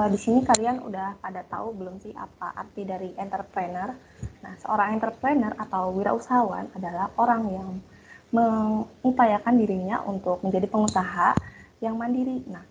Di sini kalian udah pada tahu belum sih apa arti dari entrepreneur? Nah, seorang entrepreneur atau wirausahawan adalah orang yang mengupayakan dirinya untuk menjadi pengusaha yang mandiri. Nah,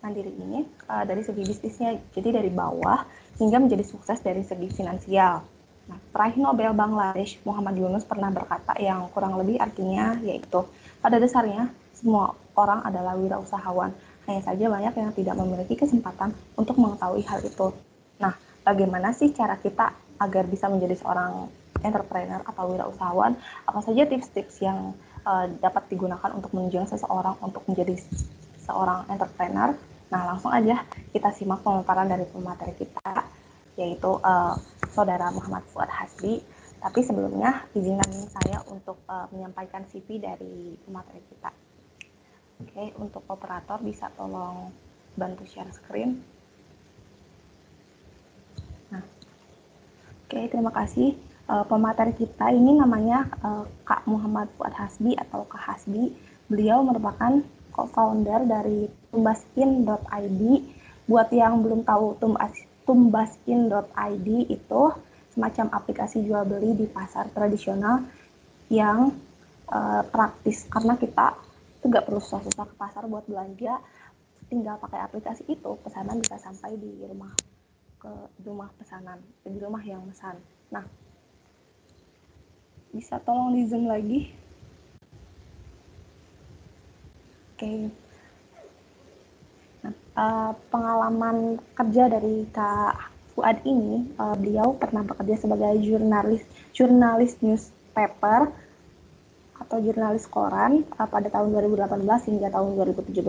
mandiri ini dari segi bisnisnya, jadi dari bawah hingga menjadi sukses dari segi finansial. Nah, peraih Nobel Bangladesh Muhammad Yunus pernah berkata yang kurang lebih artinya yaitu pada dasarnya semua orang adalah wirausahawan. Hanya saja banyak yang tidak memiliki kesempatan untuk mengetahui hal itu. Nah, bagaimana sih cara kita agar bisa menjadi seorang entrepreneur atau wirausahawan? Apa saja tips-tips yang dapat digunakan untuk menunjang seseorang untuk menjadi seorang entrepreneur? Nah, langsung aja kita simak pemaparan dari pemateri kita, yaitu Saudara Muhammad Fuad Hasbi. Tapi sebelumnya izinkan saya untuk menyampaikan CV dari pemateri kita. Oke, untuk operator bisa tolong bantu share screen. Nah, oke, terima kasih. Pemateri kita ini namanya Kak Muhammad Fuad Hasbi atau Kak Hasbi. Beliau merupakan co-founder dari tumbaskin.id. Buat yang belum tahu tumbaskin.id itu semacam aplikasi jual beli di pasar tradisional yang praktis karena kita itu nggak perlu susah-susah ke pasar buat belanja, tinggal pakai aplikasi itu pesanan bisa sampai di rumah ke rumah pesanan di rumah yang pesan. Nah, bisa tolong di zoom lagi. Oke. Nah, pengalaman kerja dari Kak Fuad ini, beliau pernah bekerja sebagai jurnalis newspaper atau jurnalis koran pada tahun 2018 hingga tahun 2017.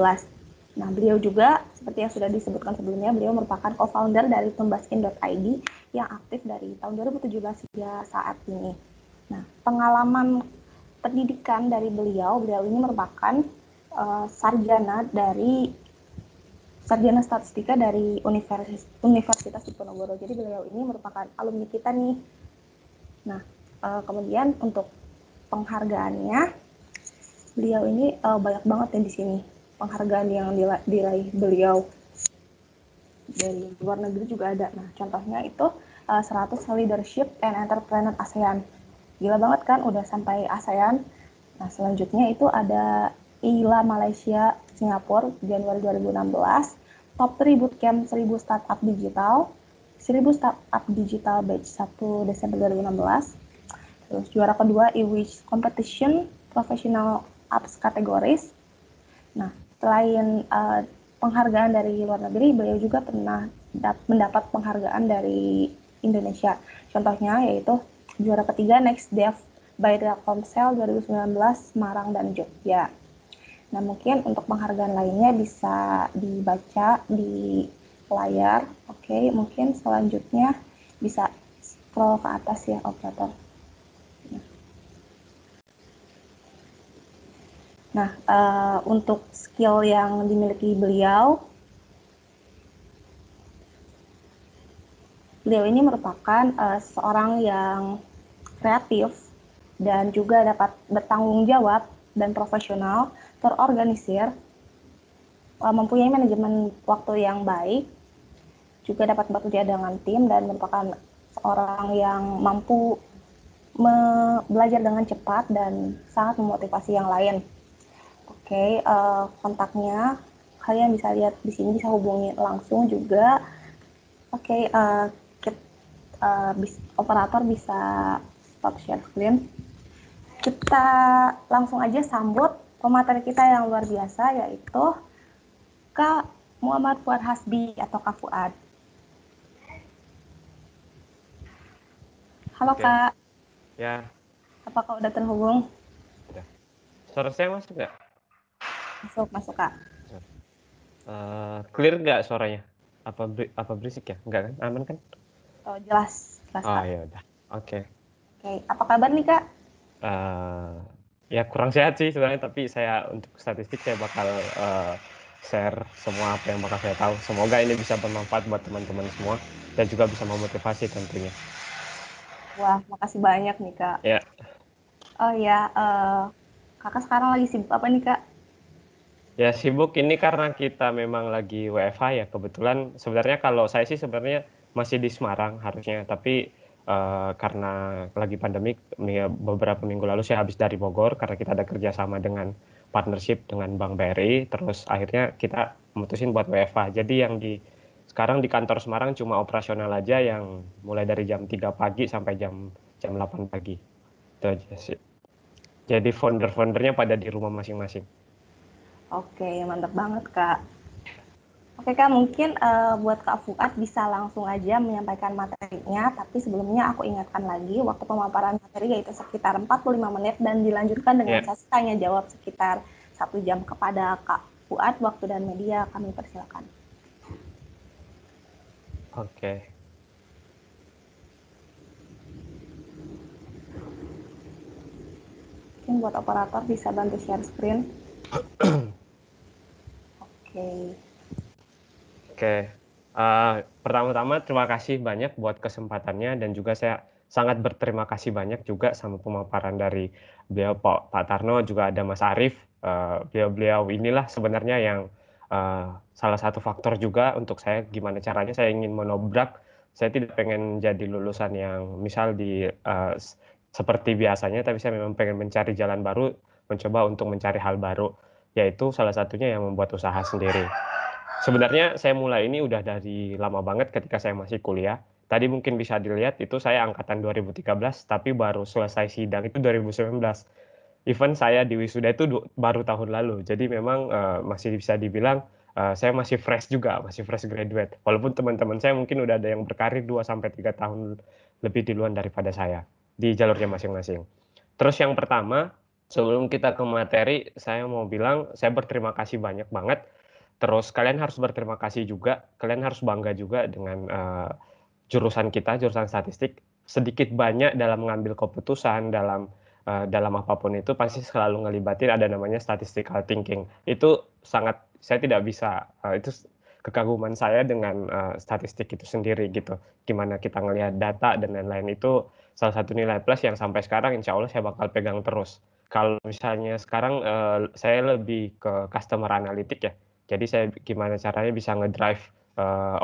Nah, beliau juga seperti yang sudah disebutkan sebelumnya, beliau merupakan co-founder dari tumbaskin.id yang aktif dari tahun 2017 hingga saat ini. Nah, pengalaman pendidikan dari beliau ini merupakan sarjana statistika dari Universitas Diponegoro. Jadi beliau ini merupakan alumni kita nih. Nah, kemudian untuk penghargaannya, beliau ini banyak banget ya di sini penghargaan yang diraih beliau. Dari luar negeri juga ada. Nah, contohnya itu 100 Leadership and Entrepreneur ASEAN. Gila banget kan udah sampai ASEAN. Nah, selanjutnya itu ada ILA Malaysia Singapura Januari 2016, Top 3 Bootcamp 1000 Startup Digital, 1000 Startup Digital Batch 1 Desember 2016. Terus juara kedua e-wish competition professional apps kategoris. Nah, selain penghargaan dari luar negeri, beliau juga pernah mendapat penghargaan dari Indonesia. Contohnya yaitu juara ketiga Next Dev by Telkomsel 2019 Semarang dan Jogja. Nah, mungkin untuk penghargaan lainnya bisa dibaca di layar. Oke, mungkin selanjutnya bisa scroll ke atas ya, operator. Nah, untuk skill yang dimiliki beliau ini merupakan seorang yang kreatif dan juga dapat bertanggung jawab dan profesional, terorganisir, mempunyai manajemen waktu yang baik, juga dapat bekerja dengan tim dan merupakan seorang yang mampu belajar dengan cepat dan sangat memotivasi yang lain. Oke, kontaknya kalian bisa lihat di sini, bisa hubungi langsung juga. Oke, operator bisa stop share screen. Kita langsung aja sambut pemateri kita yang luar biasa, yaitu Kak Muhammad Fuad Hasbi atau Kak Fuad. Halo Oke. Kak. Ya. Apakah udah terhubung? Udah. Suara saya masuk nggak? Masuk Kak. Clear nggak suaranya? Apa berisik ya? Enggak kan? Aman kan? Oh, jelas Oh Kak. ya udah. Oke. Oke, apa kabar nih Kak? Ya kurang sehat sih sebenarnya, tapi saya untuk statistik saya bakal share semua apa yang bakal saya tahu. Semoga ini bisa bermanfaat buat teman-teman semua dan juga bisa memotivasi tentunya. Wah, makasih banyak nih Kak. Ya. Oh ya, Kakak sekarang lagi sibuk apa nih Kak? Ya sibuk ini karena kita memang lagi WFH ya, kebetulan sebenarnya kalau saya sih sebenarnya masih di Semarang harusnya, tapi, karena lagi pandemik, beberapa minggu lalu saya habis dari Bogor karena kita ada kerjasama dengan partnership dengan Bank BRI, terus akhirnya kita mutusin buat WFH. Jadi yang sekarang di kantor Semarang cuma operasional aja yang mulai dari jam 3 pagi sampai jam jam 8 pagi, itu aja sih. Jadi founder-foundernya pada di rumah masing-masing. Oke, mantap banget Kak. Oke Kak, mungkin buat Kak Fuad bisa langsung aja menyampaikan materinya, tapi sebelumnya aku ingatkan lagi waktu pemaparan materi yaitu sekitar 45 menit dan dilanjutkan dengan Ya, sesi tanya jawab sekitar 1 jam kepada Kak Fuad. Waktu dan media kami persilakan. oke. Mungkin buat operator bisa bantu share screen. Oke. Oke, pertama-tama terima kasih banyak buat kesempatannya dan juga saya sangat berterima kasih banyak juga sama pemaparan dari beliau Pak Tarno, juga ada Mas Arief, beliau-beliau inilah sebenarnya yang, salah satu faktor juga untuk saya gimana caranya saya ingin menobrak, saya tidak pengen jadi lulusan yang misal seperti biasanya, tapi saya memang pengen mencari jalan baru, mencoba untuk mencari hal baru, yaitu salah satunya yang membuat usaha sendiri. Sebenarnya saya mulai ini udah dari lama banget ketika saya masih kuliah. Tadi mungkin bisa dilihat itu saya angkatan 2013, tapi baru selesai sidang itu 2019. Even saya di wisuda itu baru tahun lalu. Jadi memang, masih bisa dibilang, saya masih fresh juga, masih fresh graduate. Walaupun teman-teman saya mungkin udah ada yang berkarir 2 sampai 3 tahun lebih duluan daripada saya, di jalurnya masing-masing. Terus yang pertama, sebelum kita ke materi, saya mau bilang saya berterima kasih banyak banget. Terus kalian harus berterima kasih juga, kalian harus bangga juga dengan, jurusan kita, jurusan statistik. Sedikit banyak dalam mengambil keputusan, dalam apapun itu pasti selalu ngelibatin ada namanya statistical thinking. Itu sangat saya tidak bisa, itu kekaguman saya dengan, statistik itu sendiri gitu. Gimana kita ngelihat data dan lain-lain itu salah satu nilai plus yang sampai sekarang insya Allah saya bakal pegang terus. Kalau misalnya sekarang, saya lebih ke customer analytic ya. Jadi saya gimana caranya bisa ngedrive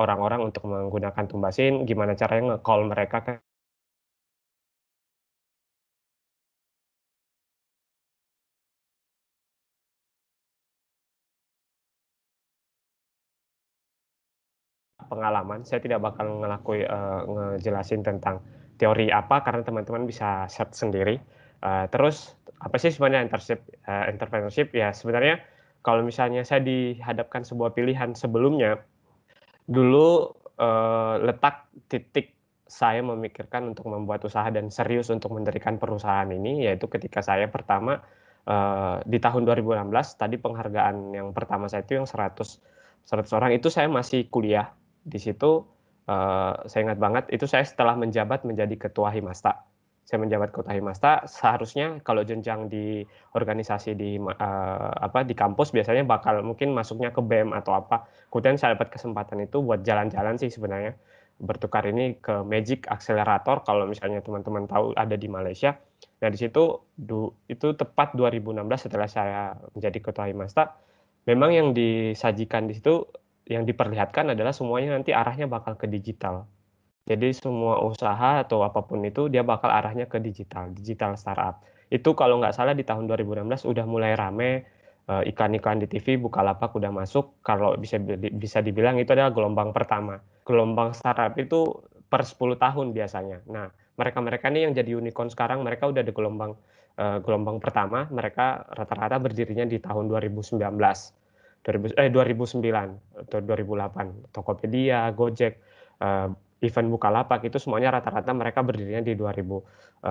orang-orang untuk menggunakan Tumbasin, gimana caranya nge-call mereka ke pengalaman. Saya tidak bakal ngejelasin tentang teori apa karena teman-teman bisa search sendiri. Terus apa sih sebenarnya entrepreneurship? Ya sebenarnya kalau misalnya saya dihadapkan sebuah pilihan sebelumnya, dulu, letak titik saya memikirkan untuk membuat usaha dan serius untuk mendirikan perusahaan ini, yaitu ketika saya pertama, di tahun 2016 tadi penghargaan yang pertama saya itu yang 100 orang itu saya masih kuliah. Di situ, saya ingat banget itu saya setelah menjabat menjadi ketua Himasta. Saya menjabat ketua Himasta, seharusnya kalau jenjang di organisasi di kampus biasanya bakal mungkin masuknya ke BEM atau apa. Kemudian saya dapat kesempatan itu buat jalan-jalan sih sebenarnya, bertukar ini ke Magic Accelerator kalau misalnya teman-teman tahu ada di Malaysia. Nah di situ itu tepat 2016 setelah saya menjadi ketua Himasta, memang yang disajikan di situ, yang diperlihatkan adalah semuanya nanti arahnya bakal ke digital. Jadi semua usaha atau apapun itu dia bakal arahnya ke digital, digital startup. Itu kalau nggak salah di tahun 2016 udah mulai rame, iklan-iklan di TV Bukalapak udah masuk, kalau bisa dibilang itu adalah gelombang pertama. Gelombang startup itu per 10 tahun biasanya. Nah, mereka-mereka nih yang jadi unicorn sekarang mereka udah di gelombang pertama, mereka rata-rata berdirinya di tahun 2019, 2009 atau 2008. Tokopedia, Gojek, eee event Bukalapak itu semuanya rata-rata mereka berdirinya di 2009.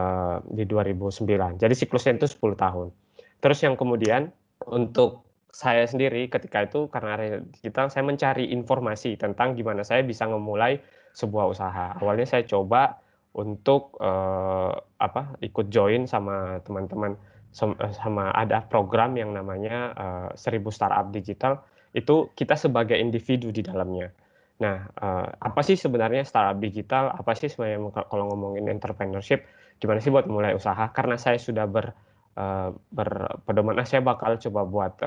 Jadi siklusnya itu 10 tahun. Terus yang kemudian untuk saya sendiri ketika itu karena area digital saya mencari informasi tentang gimana saya bisa memulai sebuah usaha. Awalnya saya coba untuk, ikut join sama teman-teman sama ada program yang namanya, 1000 Startup Digital, itu kita sebagai individu di dalamnya. Nah, apa sih sebenarnya startup digital? Apa sih sebenarnya kalau ngomongin entrepreneurship, gimana sih buat mulai usaha? Karena saya sudah berpedoman, saya bakal coba buat,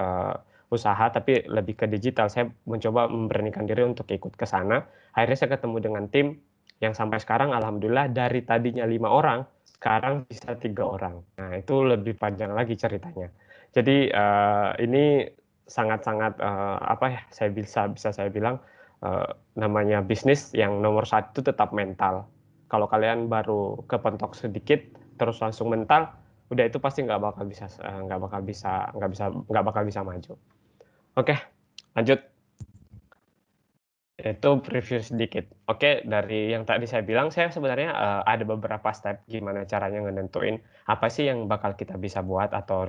usaha tapi lebih ke digital. Saya mencoba memberanikan diri untuk ikut ke sana. Akhirnya saya ketemu dengan tim yang sampai sekarang alhamdulillah dari tadinya 5 orang, sekarang bisa 3 orang. Nah, itu lebih panjang lagi ceritanya. Jadi, ini sangat-sangat, apa ya, bisa saya bilang, namanya bisnis yang nomor satu tetap mental. Kalau kalian baru kepentok sedikit, terus langsung mental, udah itu pasti nggak bakal bisa maju. Oke, lanjut. Itu preview sedikit. Oke, dari yang tadi saya bilang, saya sebenarnya ada beberapa step gimana caranya ngenentuin apa sih yang bakal kita bisa buat atau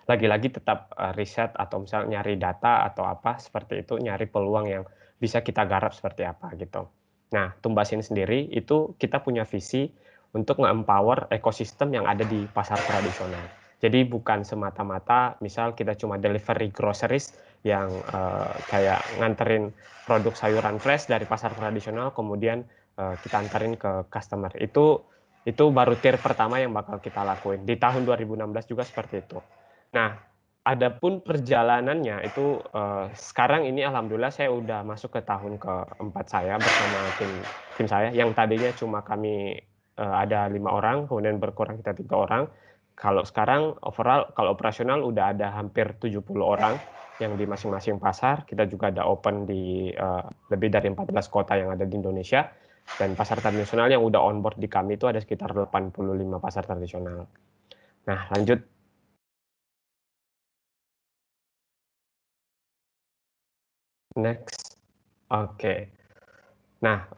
lagi-lagi tetap riset atau misalnya nyari data atau apa seperti itu, nyari peluang yang bisa kita garap seperti apa gitu. Nah, Tumbasin sendiri itu kita punya visi untuk nge-empower ekosistem yang ada di pasar tradisional. Jadi bukan semata-mata misal kita cuma delivery groceries yang kayak nganterin produk sayuran fresh dari pasar tradisional kemudian kita antarin ke customer. Itu baru tier pertama yang bakal kita lakuin. Di tahun 2016 juga seperti itu. Nah, adapun perjalanannya itu sekarang ini alhamdulillah saya udah masuk ke tahun keempat saya bersama tim saya yang tadinya cuma kami ada 5 orang, kemudian berkurang kita 3 orang. Kalau sekarang overall kalau operasional udah ada hampir 70 orang yang di masing-masing pasar. Kita juga ada open di lebih dari 14 kota yang ada di Indonesia. Dan pasar tradisional yang udah on board di kami itu ada sekitar 85 pasar tradisional. Nah, lanjut. Next. Oke. Nah,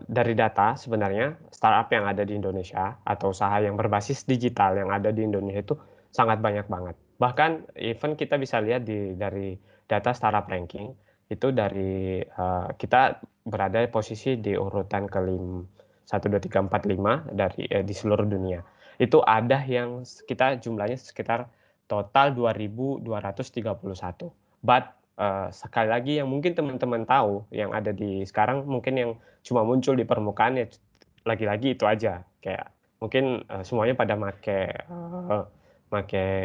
dari data sebenarnya startup yang ada di Indonesia atau usaha yang berbasis digital yang ada di Indonesia itu sangat banyak banget. Bahkan even kita bisa lihat dari data startup ranking, itu dari, kita berada di posisi di urutan ke-5 1, 2, 3, 4, 5 dari, di seluruh dunia. Itu ada yang kita jumlahnya sekitar total 2.231. But sekali lagi yang mungkin teman-teman tahu, yang ada di sekarang mungkin yang cuma muncul di permukaan ya lagi-lagi itu aja, kayak mungkin, semuanya pada make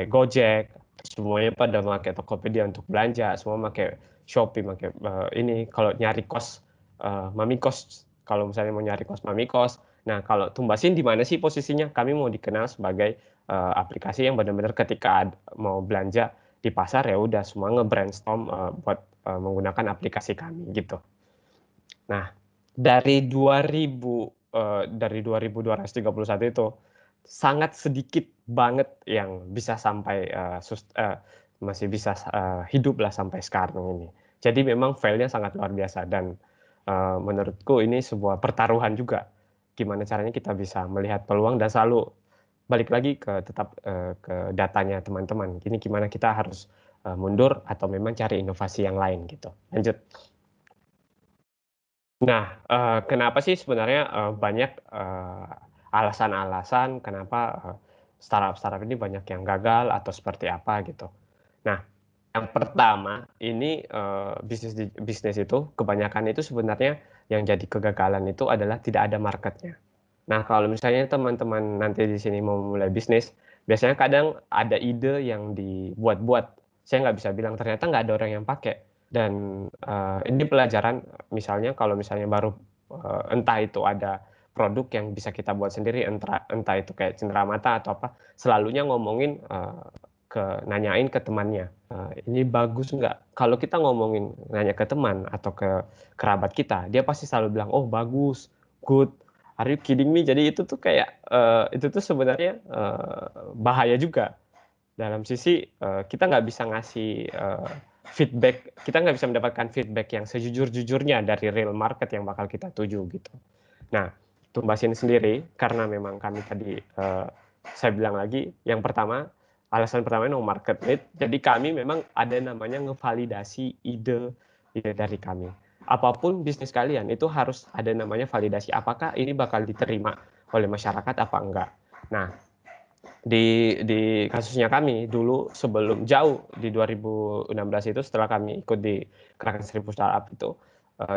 Gojek, semuanya pada make Tokopedia untuk belanja, semua make Shopee, make, ini kalau nyari kos, Mami Kos, kalau misalnya mau nyari kos Mami Kos. Nah, kalau Tumbasin di mana sih posisinya? Kami mau dikenal sebagai, aplikasi yang benar-benar ketika mau belanja di pasar ya udah semua nge-brainstorm buat menggunakan aplikasi kami gitu. Nah, dari 2.231 itu sangat sedikit banget yang bisa sampai masih bisa hidup lah sampai sekarang ini. Jadi memang file-nya sangat luar biasa dan menurutku ini sebuah pertaruhan juga. Gimana caranya kita bisa melihat peluang dan selalu balik lagi tetap ke datanya teman-teman. Ini gimana kita harus mundur atau memang cari inovasi yang lain gitu. Lanjut. Nah, kenapa sih sebenarnya banyak alasan-alasan kenapa startup-startup ini banyak yang gagal atau seperti apa gitu. Nah, yang pertama ini bisnis itu kebanyakan itu sebenarnya yang jadi kegagalan itu adalah tidak ada marketnya. Nah, kalau misalnya teman-teman nanti di sini mau mulai bisnis, biasanya kadang ada ide yang dibuat-buat. Saya nggak bisa bilang ternyata nggak ada orang yang pakai. Dan ini pelajaran, misalnya kalau misalnya baru entah itu ada produk yang bisa kita buat sendiri, entah itu kayak cenderamata atau apa, selalunya ngomongin nanyain ke temannya, ini bagus nggak? Kalau kita ngomongin nanya ke teman atau ke kerabat kita, dia pasti selalu bilang, oh bagus, good. Are you kidding me? Jadi itu tuh kayak itu tuh sebenarnya bahaya juga dalam sisi kita nggak bisa ngasih feedback, kita nggak bisa mendapatkan feedback yang sejujur-jujurnya dari real market yang bakal kita tuju gitu. Nah, Tumbasin sendiri karena memang kami tadi saya bilang lagi, yang pertama alasan pertama no market need. Jadi kami memang ada namanya ngevalidasi ide dari kami. Apapun bisnis kalian itu harus ada namanya validasi apakah ini bakal diterima oleh masyarakat apa enggak. Nah, di kasusnya kami dulu sebelum jauh di 2016 itu setelah kami ikut di Gerakan 1000 Startup itu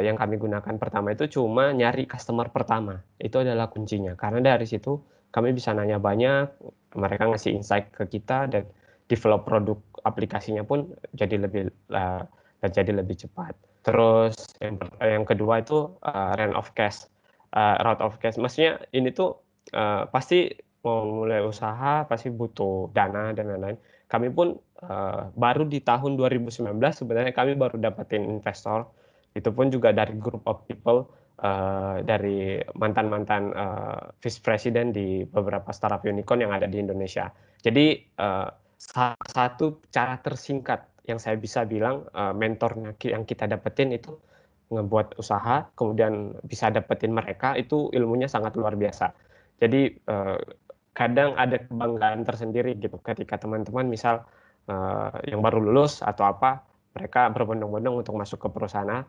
yang kami gunakan pertama itu cuma nyari customer pertama. Itu adalah kuncinya. Karena dari situ kami bisa nanya banyak, mereka ngasih insight ke kita dan develop produk aplikasinya pun jadi lebih cepat. Terus yang kedua itu rate of cash. Rate of cash maksudnya ini tuh pasti mau mulai usaha pasti butuh dana dan lain-lain. Kami pun baru di tahun 2019 sebenarnya kami baru dapetin investor. Itu pun juga dari group of people, dari mantan-mantan vice president di beberapa startup unicorn yang ada di Indonesia. Jadi salah satu cara tersingkat yang saya bisa bilang mentornya yang kita dapetin itu ngebuat usaha, kemudian bisa dapetin mereka, itu ilmunya sangat luar biasa. Jadi kadang ada kebanggaan tersendiri gitu ketika teman-teman misal yang baru lulus atau apa, mereka berbondong-bondong untuk masuk ke perusahaan,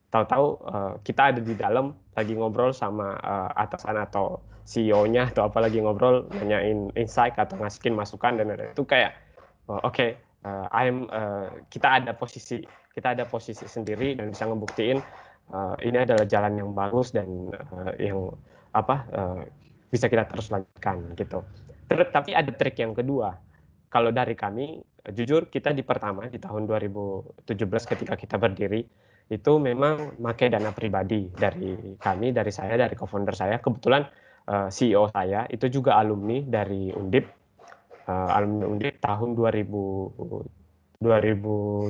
tahu-tahu kita ada di dalam lagi ngobrol sama atasan atau CEO-nya atau apa lagi ngobrol, nanyain insight atau ngasih masukan dan itu kayak oke, kita ada posisi sendiri dan bisa ngebuktiin ini adalah jalan yang bagus dan yang bisa kita terus lanjutkan gitu. Tapi ada trik yang kedua. Kalau dari kami, jujur kita di pertama di tahun 2017 ketika kita berdiri itu memang pakai dana pribadi dari kami, dari saya, dari co-founder saya. Kebetulan CEO saya itu juga alumni dari Undip, tahun 2006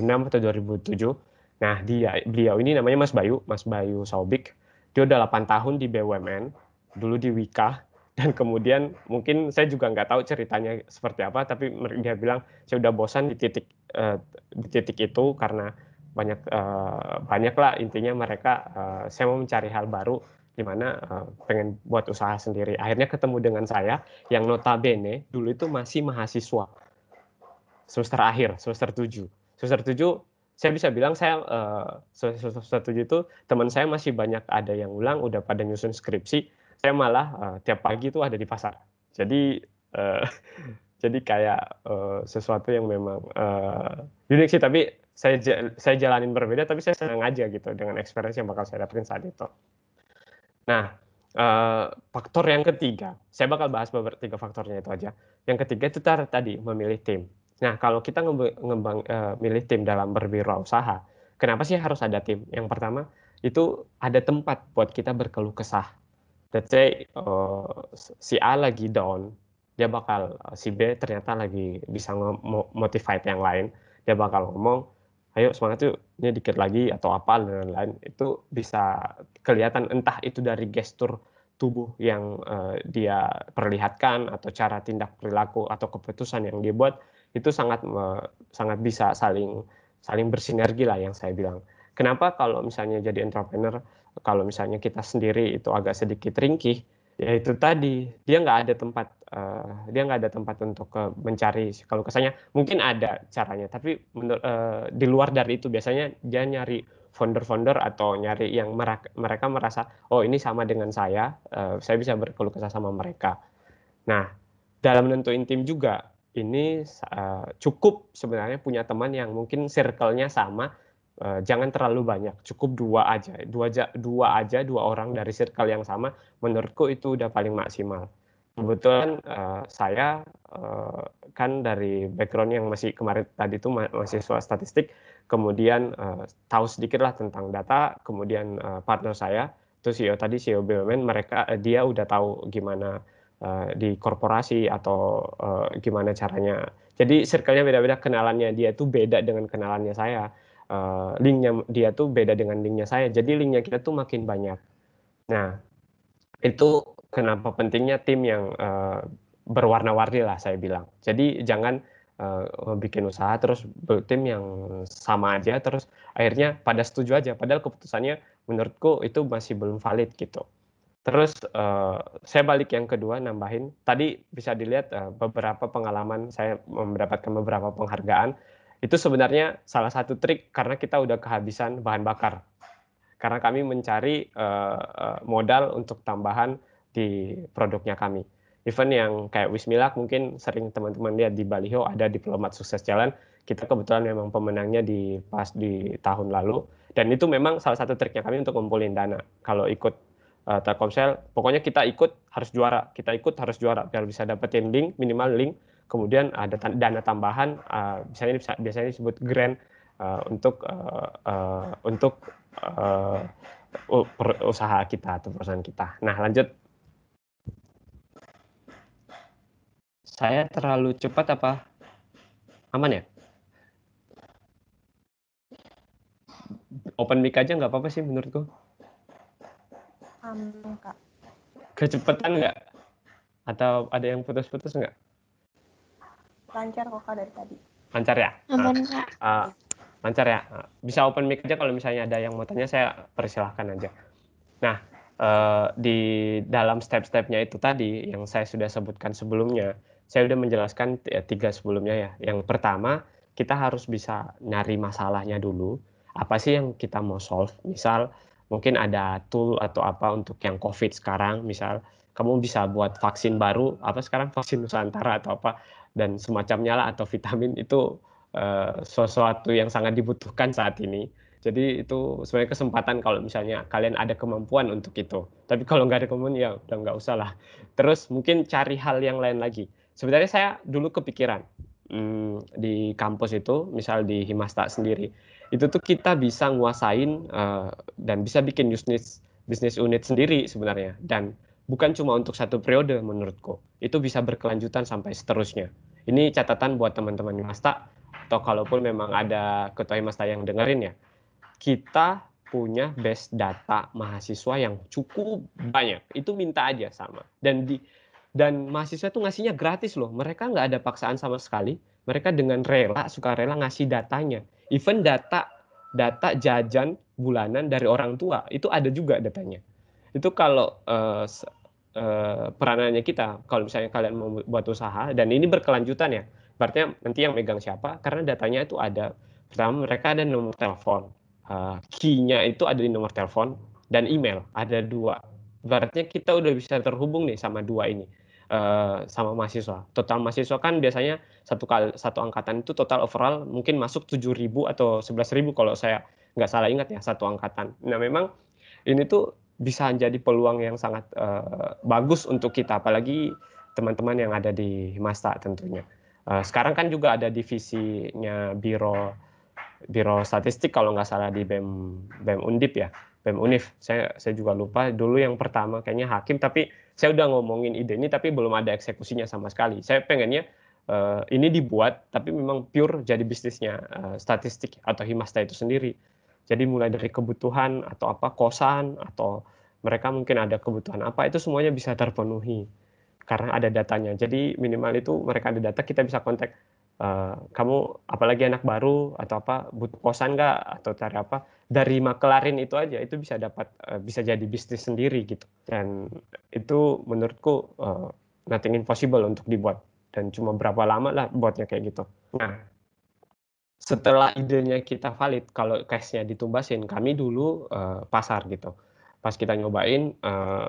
atau 2007. Nah, beliau ini namanya Mas Bayu Saubik. Dia udah 8 tahun di BUMN, dulu di Wika, dan kemudian mungkin saya juga nggak tahu ceritanya seperti apa, tapi dia bilang saya udah bosan di titik itu karena banyak lah intinya mereka, saya mau mencari hal baru di mana pengen buat usaha sendiri. Akhirnya ketemu dengan saya yang notabene dulu itu masih mahasiswa semester akhir, semester 7. Semester 7 saya bisa bilang semester 7 itu teman saya masih banyak ada yang ulang, udah pada nyusun skripsi. Saya malah tiap pagi itu ada di pasar. Jadi jadi kayak sesuatu yang memang unik sih, tapi saya jalanin berbeda, tapi saya senang aja gitu dengan experience yang bakal saya dapetin saat itu. Nah, faktor yang ketiga, saya bakal bahas 3 faktornya itu aja. Yang ketiga itu tadi memilih tim. Nah, kalau kita milih tim dalam berwirausaha, kenapa sih harus ada tim? Yang pertama, itu ada tempat buat kita berkeluh kesah. Let's say si A lagi down, dia bakal si B ternyata lagi bisa motivate yang lain, dia bakal ngomong, "Ayo semangat yuk, ini dikit lagi," atau apa dan lain-lain. Itu bisa kelihatan entah itu dari gestur tubuh yang dia perlihatkan atau cara tindak perilaku atau keputusan yang dia buat, itu sangat bisa saling bersinergi lah yang saya bilang. Kenapa kalau misalnya jadi entrepreneur, kalau misalnya kita sendiri itu agak sedikit ringkih, ya itu tadi, dia nggak ada tempat untuk mencari kalau kesannya mungkin ada caranya, tapi di luar dari itu biasanya dia nyari founder-founder atau nyari yang mereka merasa, "Oh ini sama dengan saya bisa berkeluh kesah sama mereka." Nah, dalam nentuin tim juga, ini cukup sebenarnya punya teman yang mungkin circle-nya sama, jangan terlalu banyak, cukup 2 aja, 2 orang dari circle yang sama, menurutku itu udah paling maksimal. Kebetulan saya kan dari background yang masih kemarin tadi itu mahasiswa statistik, kemudian tahu sedikit lah tentang data, kemudian partner saya itu CEO BUMN, dia udah tahu gimana di korporasi atau gimana caranya. Jadi circle-nya beda-beda, kenalannya dia tuh beda dengan kenalannya saya. Link-nya dia tuh beda dengan link-nya saya. Jadi link-nya kita tuh makin banyak. Nah, itu kenapa pentingnya tim yang berwarna-warni lah saya bilang. Jadi jangan bikin usaha terus tim yang sama aja terus akhirnya pada setuju aja padahal keputusannya menurutku itu masih belum valid gitu. Terus saya balik yang kedua nambahin, tadi bisa dilihat beberapa pengalaman saya mendapatkan beberapa penghargaan, itu sebenarnya salah satu trik karena kita udah kehabisan bahan bakar. Karena kami mencari modal untuk tambahan di produknya kami. Event yang kayak Wismilak mungkin sering teman-teman lihat di baliho ada Diplomat Sukses Jalan, kita kebetulan memang pemenangnya pas di tahun lalu, dan itu memang salah satu triknya kami untuk ngumpulin dana. Kalau ikut Telkomsel, pokoknya kita ikut harus juara biar bisa dapetin link, minimal link, kemudian ada dana tambahan, biasanya disebut grant untuk usaha kita atau perusahaan kita. Nah, lanjut. Saya terlalu cepat apa? Aman ya? Open mic aja nggak apa-apa sih menurutku. Aman, Kak. Kecepatan nggak? Atau ada yang putus-putus nggak? Lancar kok, Kak, dari tadi. Lancar ya? Aman, Kak. Lancar ya? Bisa open mic aja, kalau misalnya ada yang mau tanya saya persilahkan aja. Nah, di dalam step-stepnya itu tadi yang saya sudah sebutkan sebelumnya, saya sudah menjelaskan 3 sebelumnya ya. Yang pertama, kita harus bisa nyari masalahnya dulu. Apa sih yang kita mau solve? Misal, mungkin ada tool atau apa untuk yang COVID sekarang, misal kamu bisa buat vaksin baru, apa sekarang vaksin Nusantara atau apa, dan semacamnya lah, atau vitamin itu sesuatu yang sangat dibutuhkan saat ini. Jadi itu sebenarnya kesempatan kalau misalnya kalian ada kemampuan untuk itu. Tapi kalau nggak ada kemampuan ya udah nggak usah lah. Terus mungkin cari hal yang lain lagi. Sebenarnya saya dulu kepikiran di kampus itu, misal di Himasta sendiri, itu tuh kita bisa nguasain dan bisa bikin bisnis unit sendiri sebenarnya. Dan bukan cuma untuk satu periode menurutku. Itu bisa berkelanjutan sampai seterusnya. Ini catatan buat teman-teman Himasta, atau kalaupun memang ada ketua Himasta yang dengerin ya, kita punya base data mahasiswa yang cukup banyak. Itu minta aja sama. Dan mahasiswa itu ngasihnya gratis loh. Mereka nggak ada paksaan sama sekali. Mereka dengan sukarela ngasih datanya. Even data jajan bulanan dari orang tua, itu ada juga datanya. Itu kalau peranannya kita, kalau misalnya kalian mau buat usaha, dan ini berkelanjutan ya, berarti nanti yang megang siapa, karena datanya itu ada. Pertama, mereka ada nomor telepon. Key-nya itu ada di nomor telepon dan email, ada 2. Berarti kita udah bisa terhubung nih sama 2 ini, sama mahasiswa. Total mahasiswa kan biasanya satu angkatan itu total overall mungkin masuk 7.000 atau 11.000 kalau saya nggak salah ingat ya, satu angkatan. Nah, memang ini tuh bisa jadi peluang yang sangat bagus untuk kita, apalagi teman-teman yang ada di Himasta tentunya. Sekarang kan juga ada divisinya Biro Statistik kalau nggak salah di BEM Undip ya, BEM Unif. Saya juga lupa dulu yang pertama kayaknya Hakim, tapi saya udah ngomongin ide ini tapi belum ada eksekusinya sama sekali. Saya pengennya ini dibuat tapi memang pure jadi bisnisnya statistik atau Himasta itu sendiri. Jadi mulai dari kebutuhan atau apa, kosan, atau mereka mungkin ada kebutuhan apa, itu semuanya bisa terpenuhi karena ada datanya. Jadi minimal itu mereka ada data, kita bisa kontak, kamu apalagi anak baru atau apa, butuh kosan nggak atau cari apa, dari makelarin itu aja itu bisa dapat, bisa jadi bisnis sendiri gitu. Dan itu menurutku nothing impossible untuk dibuat, dan cuma berapa lama lah buatnya kayak gitu. Nah, setelah idenya kita valid, kalau case-nya ditumbasin, kami dulu pasar gitu. Pas kita nyobain,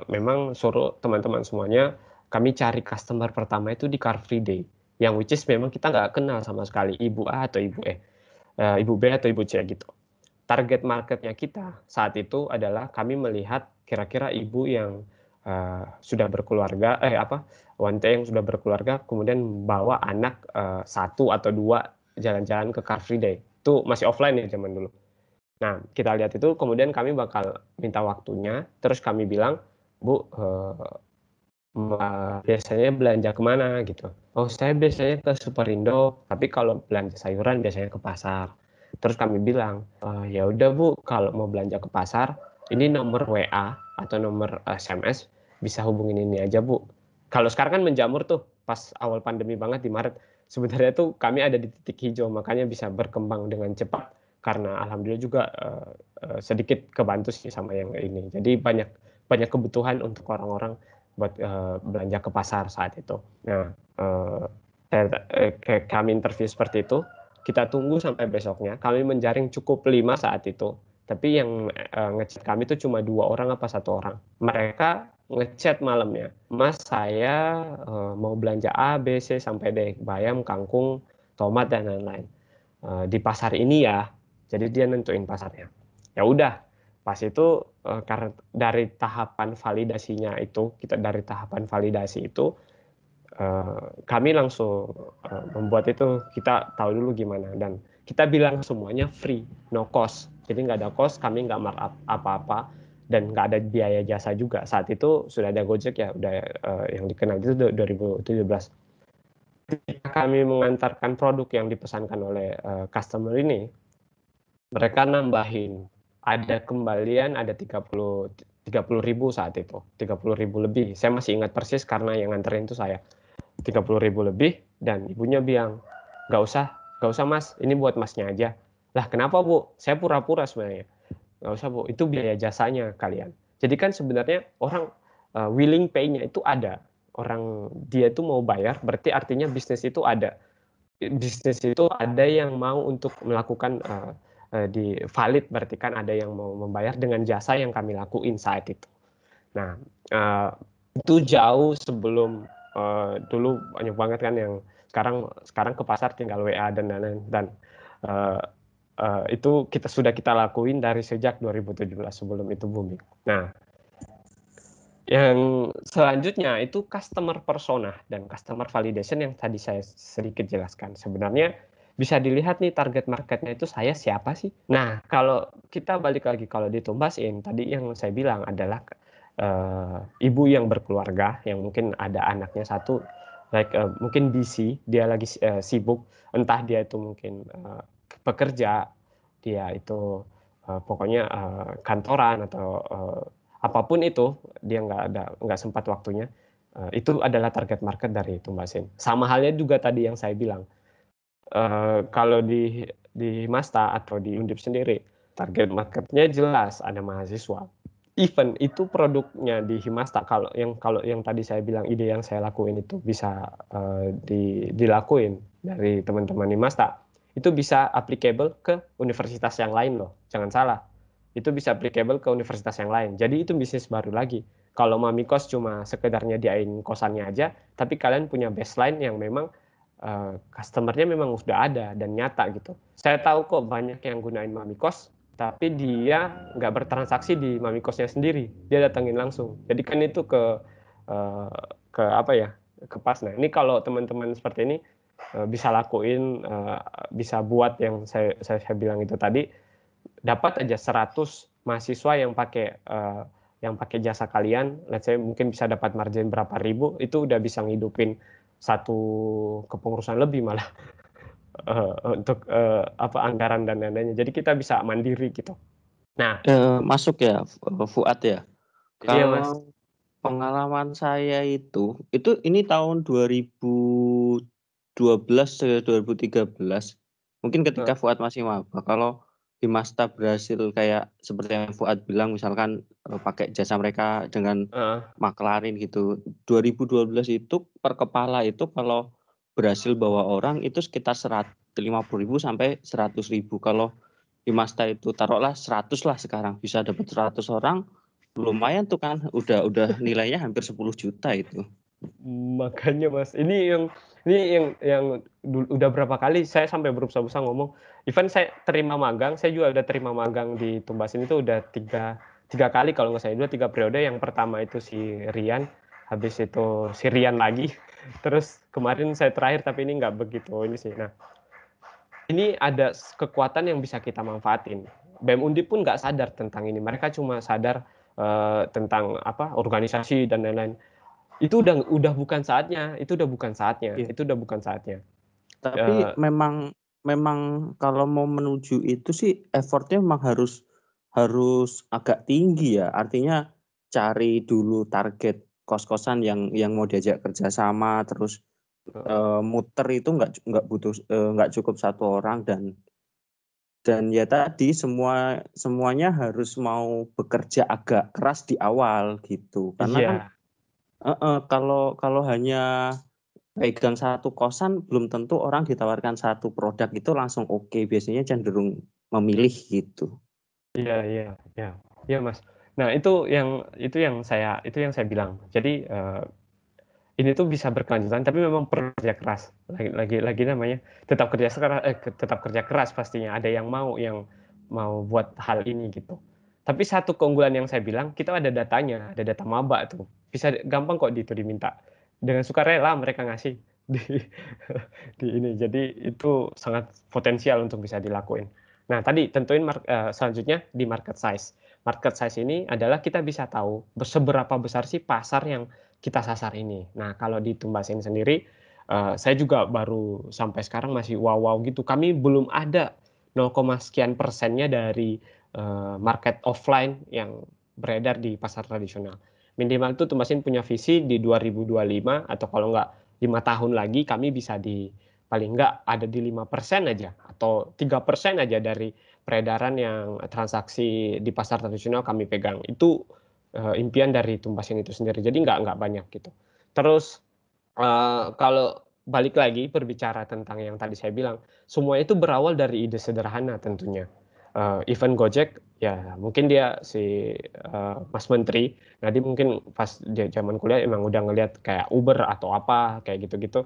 memang suruh teman-teman semuanya, kami cari customer pertama itu di Car Free Day, yang which is memang kita nggak kenal sama sekali, Ibu A atau Ibu Ibu B atau Ibu C gitu. Target marketnya kita saat itu adalah kami melihat kira-kira ibu yang sudah berkeluarga, wanita yang sudah berkeluarga, kemudian bawa anak 1 atau 2 jalan-jalan ke Car Free Day. Itu masih offline ya zaman dulu. Nah, kita lihat itu, kemudian kami bakal minta waktunya, terus kami bilang, Bu, biasanya belanja kemana gitu. Oh, saya biasanya ke Superindo, tapi kalau belanja sayuran biasanya ke pasar. Terus kami bilang, ya udah Bu, kalau mau belanja ke pasar, ini nomor WA atau nomor SMS, bisa hubungin ini aja Bu. Kalau sekarang kan menjamur tuh, pas awal pandemi banget di Maret, sebenarnya tuh kami ada di titik hijau, makanya bisa berkembang dengan cepat, karena alhamdulillah juga sedikit kebantu sih sama yang ini. Jadi banyak kebutuhan untuk orang-orang buat belanja ke pasar saat itu. Nah, kami interview seperti itu, kita tunggu sampai besoknya, kami menjaring cukup 5 saat itu, tapi yang ngechat kami itu cuma 2 orang apa 1 orang. Mereka ngechat malamnya, Mas saya mau belanja A, B, C, sampai D, bayam, kangkung, tomat, dan lain-lain. Di pasar ini ya, jadi dia nentuin pasarnya. Ya udah, pas itu karena dari tahapan validasi itu kami langsung membuat itu, kita tahu dulu gimana, dan kita bilang semuanya free, no cost. Jadi nggak ada cost, kami nggak markup apa-apa, dan nggak ada biaya jasa juga. Saat itu sudah ada Gojek ya, udah yang dikenal itu 2017. Ketika kami mengantarkan produk yang dipesankan oleh customer ini, mereka nambahin, ada kembalian, ada 30.000 saat itu, 30.000 lebih. Saya masih ingat persis karena yang nganterin itu saya. 30.000 lebih, dan ibunya bilang, nggak usah mas, ini buat masnya aja. Lah kenapa bu? Saya pura-pura sebenarnya. Nggak usah bu, itu biaya jasanya kalian. Jadi kan sebenarnya orang willing pay-nya itu ada. Orang dia itu mau bayar, berarti artinya bisnis itu ada. Bisnis itu ada yang mau untuk melakukan di valid, berarti kan ada yang mau membayar dengan jasa yang kami lakuin saat itu. Nah, itu jauh sebelum dulu banyak banget kan yang sekarang ke pasar tinggal WA dan lain-lain, dan itu kita lakuin dari sejak 2017 sebelum itu booming. Nah, yang selanjutnya itu customer persona dan customer validation yang tadi saya sedikit jelaskan. Sebenarnya bisa dilihat nih target marketnya itu saya siapa sih. Nah, kalau kita balik lagi, kalau ditumbasin, tadi yang saya bilang adalah ibu yang berkeluarga, yang mungkin ada anaknya satu, mungkin busy, dia lagi sibuk, entah dia itu mungkin pekerja, dia itu pokoknya kantoran atau apapun itu, dia nggak sempat waktunya. Itu adalah target market dari Tumbasin. Sama halnya juga tadi yang saya bilang, kalau di Masta atau di Undip sendiri, target marketnya jelas, ada mahasiswa. Even itu produknya di Himasta, kalau yang tadi saya bilang, ide yang saya lakuin itu bisa dilakuin dari teman-teman Himasta, itu bisa applicable ke universitas yang lain loh, jangan salah. Itu bisa applicable ke universitas yang lain. Jadi itu bisnis baru lagi. Kalau Mami Kos cuma sekedar nyediain kosannya aja, tapi kalian punya baseline yang memang customer-nya memang sudah ada dan nyata gitu. Saya tahu kok banyak yang gunain Mami Kos, tapi dia nggak bertransaksi di Mami Kosnya sendiri. Dia datangin langsung. Jadi kan itu ke apa ya? Ke pas. Nah, ini kalau teman-teman seperti ini bisa lakuin, bisa buat yang saya bilang itu tadi, dapat aja 100 mahasiswa yang pakai jasa kalian, let's say mungkin bisa dapat margin berapa ribu, itu udah bisa ngidupin satu kepengurusan lebih malah untuk anggaran dan lain-lainnya. Jadi kita bisa mandiri gitu. Nah, masuk ya, Fuad ya. iya mas. Kalau pengalaman saya itu ini tahun 2012 ke 2013. Mungkin ketika Fuad masih maba. Kalau Himasta berhasil kayak seperti yang Fuad bilang, misalkan pakai jasa mereka dengan maklarin gitu. 2012 itu per kepala itu kalau berhasil bawa orang itu sekitar 150.000 sampai 100.000. Kalau Himasta itu taruhlah 100 lah, sekarang bisa dapat 100 orang, lumayan tuh kan, udah nilainya hampir 10 juta itu. Makanya mas, ini yang udah berapa kali saya sampai berusaha ngomong, even saya terima magang, saya juga udah terima magang di Tumbasin itu udah tiga kali kalau nggak salah, 3 periode. Yang pertama itu si Rian, habis itu si Rian lagi, terus kemarin saya terakhir, tapi ini nggak begitu ini sih. Nah, ini ada kekuatan yang bisa kita manfaatin. BEM Undip pun nggak sadar tentang ini, mereka cuma sadar tentang organisasi dan lain-lain. Itu udah bukan saatnya, itu udah bukan saatnya, Iya. itu udah bukan saatnya. Tapi memang kalau mau menuju itu sih effortnya memang harus agak tinggi ya. Artinya cari dulu target kos-kosan yang mau diajak kerjasama, terus muter itu nggak butuh, nggak cukup satu orang, dan ya tadi semuanya harus mau bekerja agak keras di awal gitu. Karena kan kalau hanya pegang satu kosan, belum tentu orang ditawarkan satu produk itu langsung oke. Biasanya cenderung memilih gitu. Iya mas. Nah itu yang saya bilang. Jadi ini tuh bisa berkelanjutan, tapi memang perlu kerja keras. Lagi namanya tetap kerja keras pastinya. Ada yang mau buat hal ini gitu. Tapi satu keunggulan yang saya bilang, kita ada datanya, ada data maba tuh. Bisa gampang kok diminta. dengan sukarela mereka ngasih di di ini. Jadi itu sangat potensial untuk bisa dilakuin. Nah, tadi tentuin selanjutnya di market size. Market size ini adalah kita bisa tahu seberapa besar sih pasar yang kita sasar ini. Nah, kalau di Tumbasin sendiri, saya juga baru sampai sekarang masih wow-wow gitu. Kami belum ada 0, sekian persennya dari market offline yang beredar di pasar tradisional. Minimal itu Tumbasin punya visi di 2025 atau kalau enggak 5 tahun lagi kami bisa di paling enggak ada di 5% aja atau 3% aja dari peredaran yang transaksi di pasar tradisional kami pegang. Itu impian dari Tumbasin itu sendiri. Jadi enggak banyak gitu. Terus kalau balik lagi berbicara tentang yang tadi saya bilang, semua itu berawal dari ide sederhana tentunya. Event Gojek, ya mungkin dia si Mas Menteri, nah dia mungkin pas dia zaman kuliah emang udah ngelihat kayak Uber atau apa kayak gitu-gitu,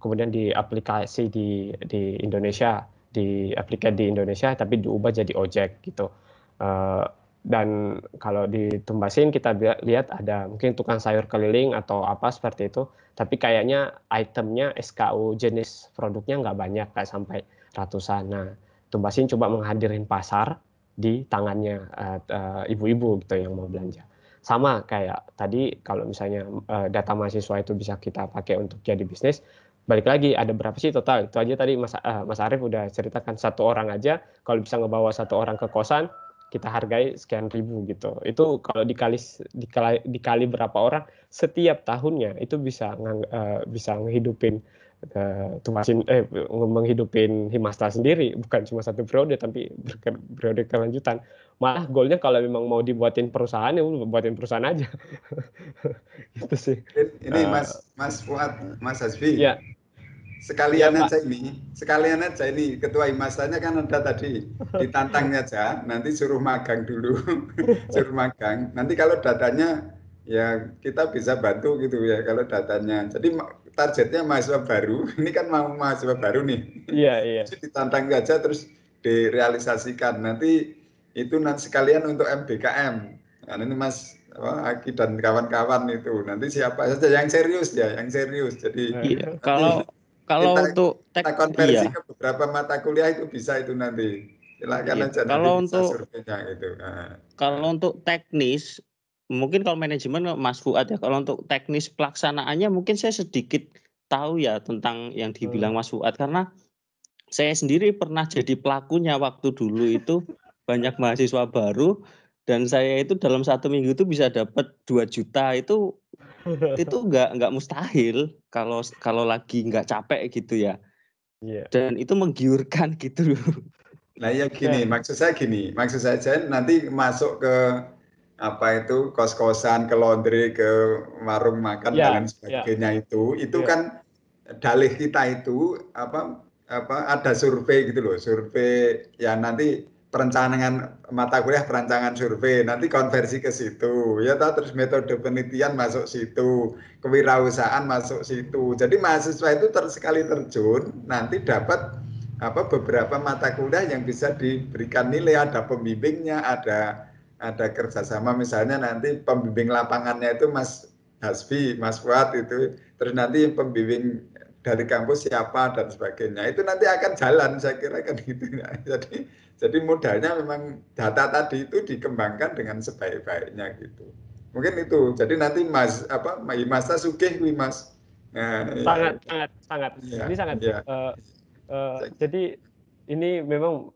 kemudian diaplikasi di Indonesia, diaplikasi di Indonesia tapi diubah jadi ojek gitu. Dan kalau di Tumbasin kita lihat ada mungkin tukang sayur keliling atau apa seperti itu, tapi kayaknya itemnya SKU jenis produknya nggak banyak, kayak sampai ratusan. Nah, Tumbasin coba menghadirin pasar di tangannya ibu-ibu gitu yang mau belanja. Sama kayak tadi kalau misalnya data mahasiswa itu bisa kita pakai untuk jadi bisnis, balik lagi ada berapa sih total? Itu aja tadi Mas Arief udah ceritakan, satu orang aja kalau bisa ngebawa satu orang ke kosan, kita hargai sekian ribu gitu. Itu kalau dikali berapa orang setiap tahunnya itu bisa ngehidupin menghidupin Himasta sendiri, bukan cuma satu periode tapi periode kelanjutan. Malah goalnya kalau memang mau dibuatin perusahaan ya buatin perusahaan aja. Gitu sih. Ini Mas Fuad, Mas Hasbi. Ya. Sekalian Ya, aja ini ketua Himastanya kan ada tadi, ditantangnya aja, nanti suruh magang dulu. Suruh magang. Nanti kalau datanya ya kita bisa bantu gitu ya kalau datanya. Jadi targetnya mahasiswa baru, ini kan mau mahasiswa baru nih. Iya. Jadi ditantang aja terus direalisasikan. Nanti itu nanti sekalian untuk MBKM. Nah, ini Mas Aki dan kawan-kawan itu. Nanti siapa saja yang serius ya, yang serius. Jadi Iya, nanti kalau untuk kita konversi ke beberapa mata kuliah itu bisa itu nanti. Silakan aja nanti bisa surveinya gitu. Kalau untuk teknis, mungkin kalau manajemen Mas Fuad ya. Kalau untuk teknis pelaksanaannya mungkin saya sedikit tahu ya tentang yang dibilang Mas Fuad, karena saya sendiri pernah jadi pelakunya waktu dulu itu banyak mahasiswa baru dan saya itu dalam 1 minggu itu bisa dapat 2 juta itu nggak mustahil kalau lagi nggak capek gitu ya. Dan itu menggiurkan gitu. Nah ya gini, maksud saya nanti masuk ke apa itu kos-kosan, ke laundry, ke warung makan dan lain sebagainya itu kan dalih kita itu ada survei gitu loh, survei ya nanti perencanaan mata kuliah, perancangan survei, nanti konversi ke situ, ya terus metode penelitian masuk situ, kewirausahaan masuk situ. Jadi mahasiswa itu sekali terjun nanti dapat beberapa mata kuliah yang bisa diberikan nilai, ada pembimbingnya, ada kerjasama, misalnya nanti pembimbing lapangannya itu Mas Hasbi, Mas Fuad itu, terus nanti pembimbing dari kampus siapa dan sebagainya, itu nanti akan jalan, saya kira kan gitu ya. Jadi modalnya memang data tadi itu dikembangkan dengan sebaik-baiknya gitu. Mungkin itu. Jadi nanti Masa sugih Mas. Sangat. Ini sangat. Jadi ini memang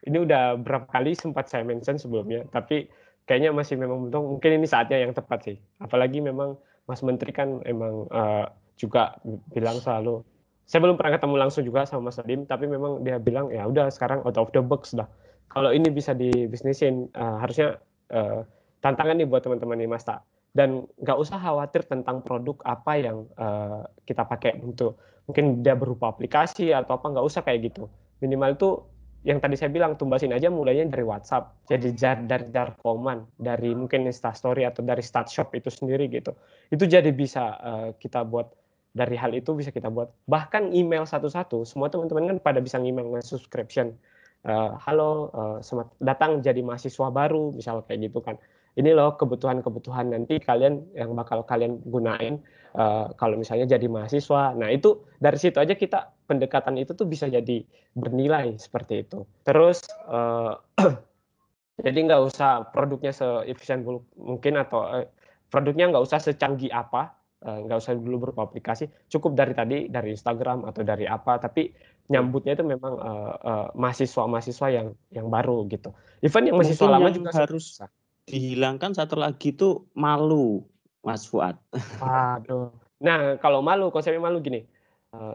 udah berapa kali sempat saya mention sebelumnya, tapi kayaknya masih memang belum, mungkin ini saatnya yang tepat sih. Apalagi memang Mas Menteri kan emang juga bilang selalu, saya belum pernah ketemu langsung juga sama Mas Nadim, tapi memang dia bilang ya udah sekarang out of the box dah. Kalau ini bisa dibisnisin, harusnya tantangan nih buat teman-teman di Masta. Dan nggak usah khawatir tentang produk apa yang kita pakai untuk, mungkin dia berupa aplikasi atau apa, nggak usah kayak gitu. Minimal itu yang tadi saya bilang, Tumbasin aja mulainya dari WhatsApp, jadi dari Jarkoman, dari mungkin Instastory atau dari Startshop itu sendiri gitu. Itu jadi bisa kita buat, dari hal itu bisa kita buat. Bahkan email satu-satu, semua teman-teman kan pada bisa email subscription. Halo, selamat datang jadi mahasiswa baru, misal kayak gitu kan. ini loh kebutuhan-kebutuhan nanti kalian yang bakal kalian gunain kalau misalnya jadi mahasiswa. Nah itu dari situ aja kita pendekatan itu tuh bisa jadi bernilai seperti itu. Terus jadi nggak usah produknya se-efisien mungkin atau produknya nggak usah secanggih apa, nggak usah dulu berupa aplikasi, cukup dari Instagram atau dari apa, tapi nyambutnya itu memang mahasiswa-mahasiswa yang baru gitu. Even yang mahasiswa Mungkin lama yang juga harus dihilangkan satu lagi tuh malu, Mas Fuad. Waduh. Nah, kalau konsepnya malu gini,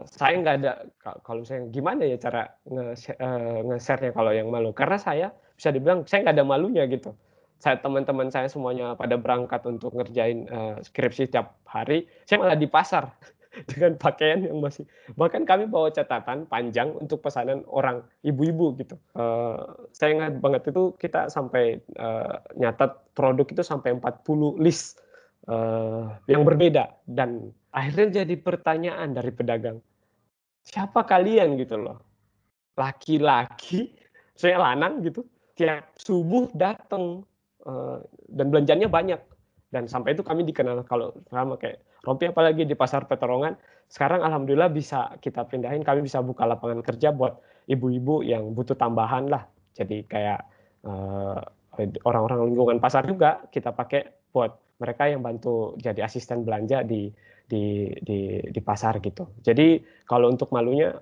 saya nggak ada kalau misalnya gimana ya cara nge-share-nya kalau yang malu, karena saya bisa dibilang saya nggak ada malunya gitu. Teman-teman saya semuanya pada berangkat untuk ngerjain skripsi tiap hari, saya malah di pasar dengan pakaian yang bahkan kami bawa catatan panjang untuk pesanan orang ibu-ibu gitu. Saya ingat banget itu kita sampai nyatat produk itu sampai 40 list yang berbeda, dan akhirnya jadi pertanyaan dari pedagang, siapa kalian gitu loh, laki-laki, saya lanang gitu, tiap subuh datang dan belanjanya banyak, dan sampai itu kami dikenal kalau sama kayak Rompi, apalagi di pasar Peterongan. Sekarang alhamdulillah bisa kita pindahin, kami bisa buka lapangan kerja buat ibu-ibu yang butuh tambahan lah, jadi kayak orang-orang lingkungan pasar juga kita pakai buat mereka yang bantu jadi asisten belanja di pasar gitu. Jadi kalau untuk malunya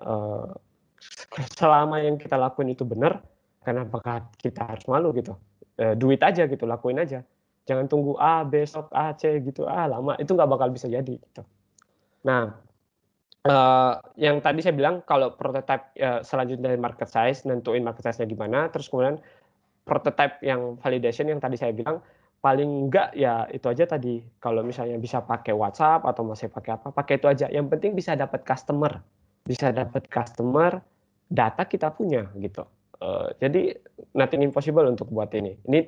selama yang kita lakuin itu benar, kenapa kita harus malu gitu? Duit aja gitu, lakuin aja. Jangan tunggu besok C gitu, lama, itu nggak bakal bisa jadi gitu. Nah, yang tadi saya bilang kalau prototype selanjutnya dari market size, nentuin market size-nya gimana, terus kemudian prototype yang validation yang tadi saya bilang, paling enggak ya itu aja tadi. Kalau misalnya bisa pakai WhatsApp atau masih pakai apa, pakai itu aja. Yang penting bisa dapat customer. Bisa dapat customer, data kita punya gitu. Jadi nothing impossible untuk buat ini. Ini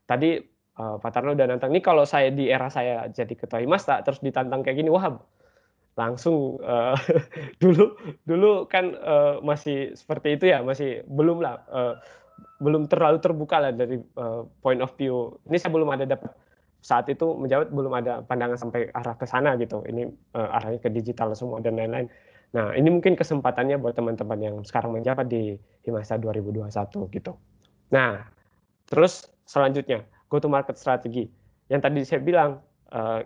tadi Pak Tarno udah nantang. Ini kalau saya di era saya jadi ketua Himasta terus ditantang kayak gini, wah langsung dulu kan masih seperti itu ya, masih belum lah. Belum terlalu terbuka lah dari point of view. Ini saya belum ada dapat saat itu menjawab, belum ada pandangan sampai arah ke sana gitu. Ini arahnya ke digital semua dan lain-lain. Nah, ini mungkin kesempatannya buat teman-teman yang sekarang menjabat di Himasta 2021 gitu. Nah, terus selanjutnya go to market strategi. Yang tadi saya bilang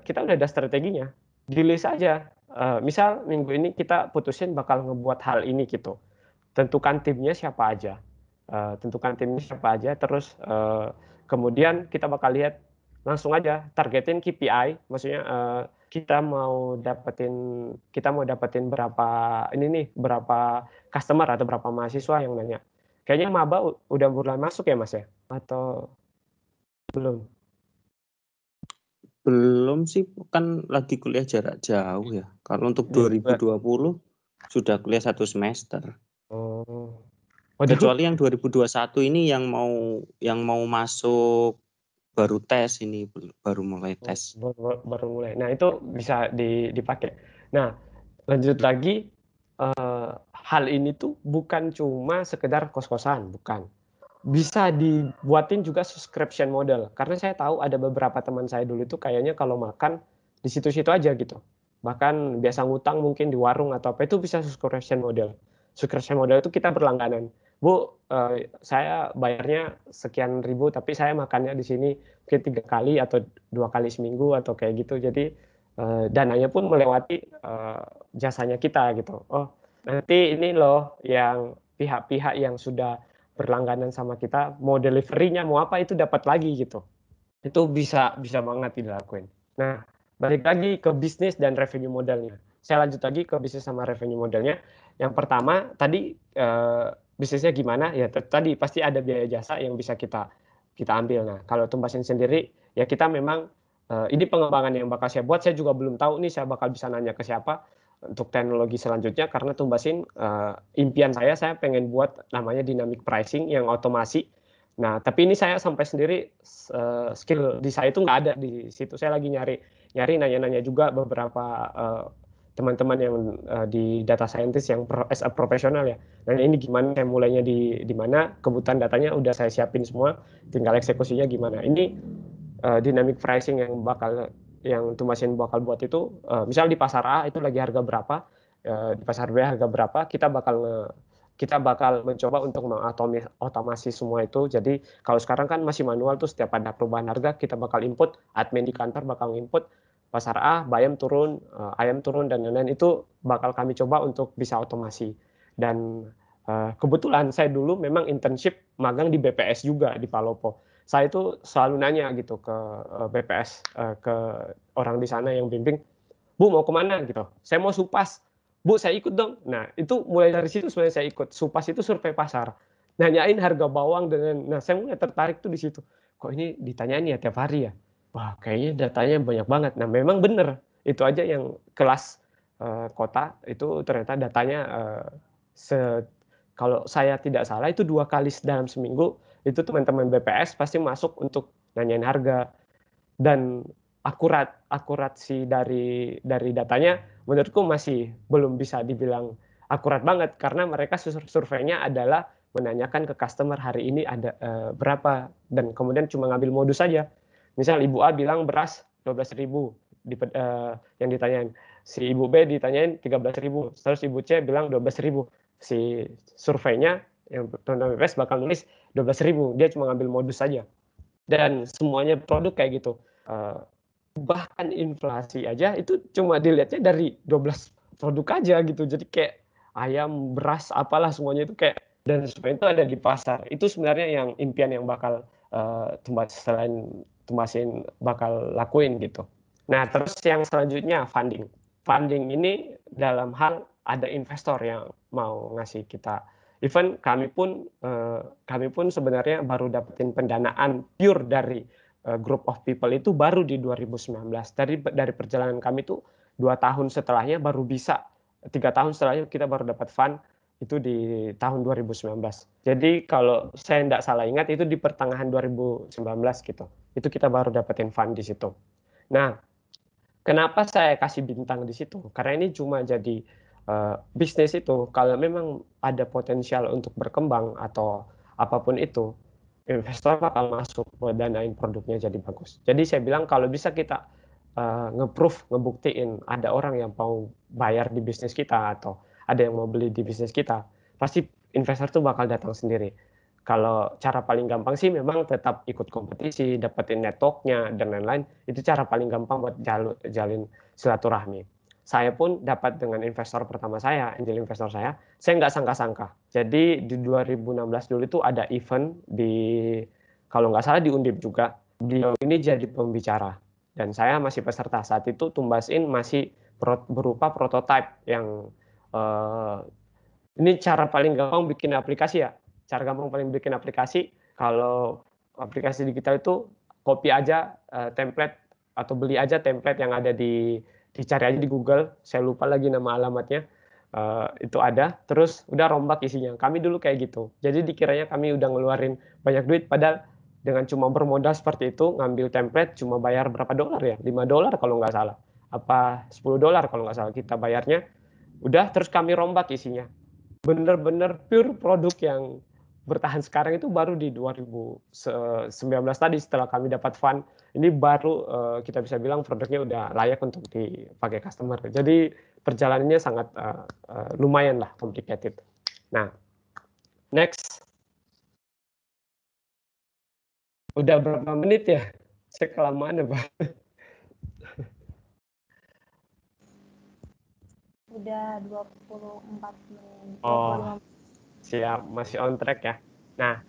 kita udah ada strateginya, di list aja. Misal minggu ini kita putusin bakal ngebuat hal ini gitu. Tentukan timnya siapa aja. Terus kemudian kita bakal lihat langsung aja targetin KPI, maksudnya kita mau dapetin berapa customer atau berapa mahasiswa yang nanya. Kayaknya maba udah mulai masuk ya Mas ya, atau belum? Belum sih, kan lagi kuliah jarak jauh ya. Kalau untuk 2020 sudah kuliah 1 semester. Oh. Kecuali yang 2021 ini yang mau masuk baru tes ini, baru mulai tes. Baru mulai. Nah, itu bisa dipakai. Nah, lanjut lagi, hal ini tuh bukan cuma sekedar kos-kosan, bukan. Bisa dibuatin juga subscription model. Karena saya tahu ada beberapa teman saya dulu itu kayaknya kalau makan di situ-situ aja gitu. Bahkan biasa ngutang mungkin di warung atau apa, itu bisa subscription model. Subscription model itu kita berlangganan. Bu, saya bayarnya sekian ribu, tapi saya makannya di sini mungkin 3 kali atau 2 kali seminggu atau kayak gitu. Jadi dananya pun melewati jasanya kita gitu. Oh, nanti ini loh yang pihak-pihak yang sudah berlangganan sama kita, mau delivery-nya mau apa itu dapat lagi gitu. Itu bisa banget dilakuin. Nah, balik lagi ke bisnis dan revenue modelnya. Saya lanjut lagi ke bisnis sama revenue modelnya. Yang pertama tadi bisnisnya gimana? Ya tadi pasti ada biaya jasa yang bisa kita ambil. Nah, kalau Tumbasin sendiri ya kita memang ini pengembangan yang bakal saya buat, saya juga belum tahu nih, saya bakal bisa nanya ke siapa untuk teknologi selanjutnya, karena Tumbasin impian saya pengen buat namanya dynamic pricing yang otomasi. Nah, tapi ini saya sampai sendiri skill di saya itu nggak ada di situ. Saya lagi nyari nanya-nanya juga beberapa teman-teman yang di data scientist yang as a profesional ya. Nah, ini gimana saya mulainya di mana, kebutuhan datanya udah saya siapin semua, tinggal eksekusinya gimana. Ini dynamic pricing yang Tumasin bakal buat itu, misal di pasar A itu lagi harga berapa, di pasar B harga berapa, kita bakal mencoba untuk mengotomasi semua itu. Jadi kalau sekarang kan masih manual tuh, setiap ada perubahan harga kita bakal input, admin di kantor bakal input pasar A, bayam turun, ayam turun dan lain-lain, itu bakal kami coba untuk bisa otomasi. Dan kebetulan saya dulu memang internship magang di BPS juga di Palopo. Saya itu selalu nanya gitu ke BPS, ke orang di sana yang bimbing, Bu mau kemana gitu, saya mau Supas, Bu saya ikut dong. Nah itu mulai dari situ sebenarnya saya ikut. Supas itu survei pasar, nanyain harga bawang nah saya mulai tertarik tuh di situ. Kok ini ditanyain ya tiap hari ya, wah kayaknya datanya banyak banget. Nah memang bener, itu aja yang kelas kota itu ternyata datanya kalau saya tidak salah itu 2 kali dalam seminggu, itu teman-teman BPS pasti masuk untuk nanyain harga. Dan akurasi dari datanya menurutku masih belum bisa dibilang akurat banget, karena mereka surveinya adalah menanyakan ke customer hari ini ada berapa, dan kemudian cuma ngambil modus saja. Misal Ibu A bilang beras 12.000 yang ditanyain, si Ibu B ditanyain 13.000, terus Ibu C bilang 12.000. Si surveinya yang teman-teman BPS bakal nulis 12.000, dia cuma ngambil modus saja. Dan semuanya produk kayak gitu. Bahkan inflasi aja itu cuma dilihatnya dari 12 produk aja gitu. Jadi kayak ayam, beras, apalah semuanya itu kayak, dan supaya itu ada di pasar. Itu sebenarnya yang impian yang bakal Tumasin bakal lakuin gitu. Nah, terus yang selanjutnya funding. Funding ini dalam hal ada investor yang mau ngasih kita. Even kami pun sebenarnya baru dapetin pendanaan pure dari group of people itu baru di 2019. Dari perjalanan kami tuh 2 tahun setelahnya baru bisa, 3 tahun setelahnya kita baru dapat fund itu di tahun 2019. Jadi kalau saya tidak salah ingat itu di pertengahan 2019 gitu. Itu kita baru dapetin fund di situ. Nah, kenapa saya kasih bintang di situ? Karena ini cuma jadi bisnis itu, kalau memang ada potensial untuk berkembang atau apapun itu, investor bakal masuk danain produknya jadi bagus. Jadi saya bilang kalau bisa kita nge-proof, ngebuktiin ada orang yang mau bayar di bisnis kita atau ada yang mau beli di bisnis kita, pasti investor tuh bakal datang sendiri. Kalau cara paling gampang sih memang tetap ikut kompetisi, dapetin network-nya dan lain-lain, itu cara paling gampang buat jalin silaturahmi. Saya pun dapat dengan investor pertama saya, angel investor saya nggak sangka-sangka. Jadi di 2016 dulu itu ada event kalau nggak salah di Undip juga, beliau ini jadi pembicara. Dan saya masih peserta. Saat itu Tumbasin masih berupa prototype yang ini cara paling gampang bikin aplikasi ya. Cara gampang paling bikin aplikasi, kalau aplikasi digital itu copy aja template atau beli aja template yang ada dicari aja di Google, saya lupa lagi nama alamatnya, itu ada, terus udah rombak isinya. Kami dulu kayak gitu. Jadi dikiranya kami udah ngeluarin banyak duit, padahal dengan cuma bermodal seperti itu, ngambil template cuma bayar berapa dolar ya? $5 kalau nggak salah. Apa $10 kalau nggak salah kita bayarnya. Udah, terus kami rombak isinya. Bener-bener pure produk yang bertahan sekarang itu baru di 2019 tadi, setelah kami dapat fund. Ini baru kita bisa bilang produknya udah layak untuk dipakai customer. Jadi perjalanannya sangat lumayan lah complicated. Nah, next. Udah berapa menit ya? Saya kelamaan ya, Pak? Udah 24 menit. Oh, siap. Masih on track ya. Nah,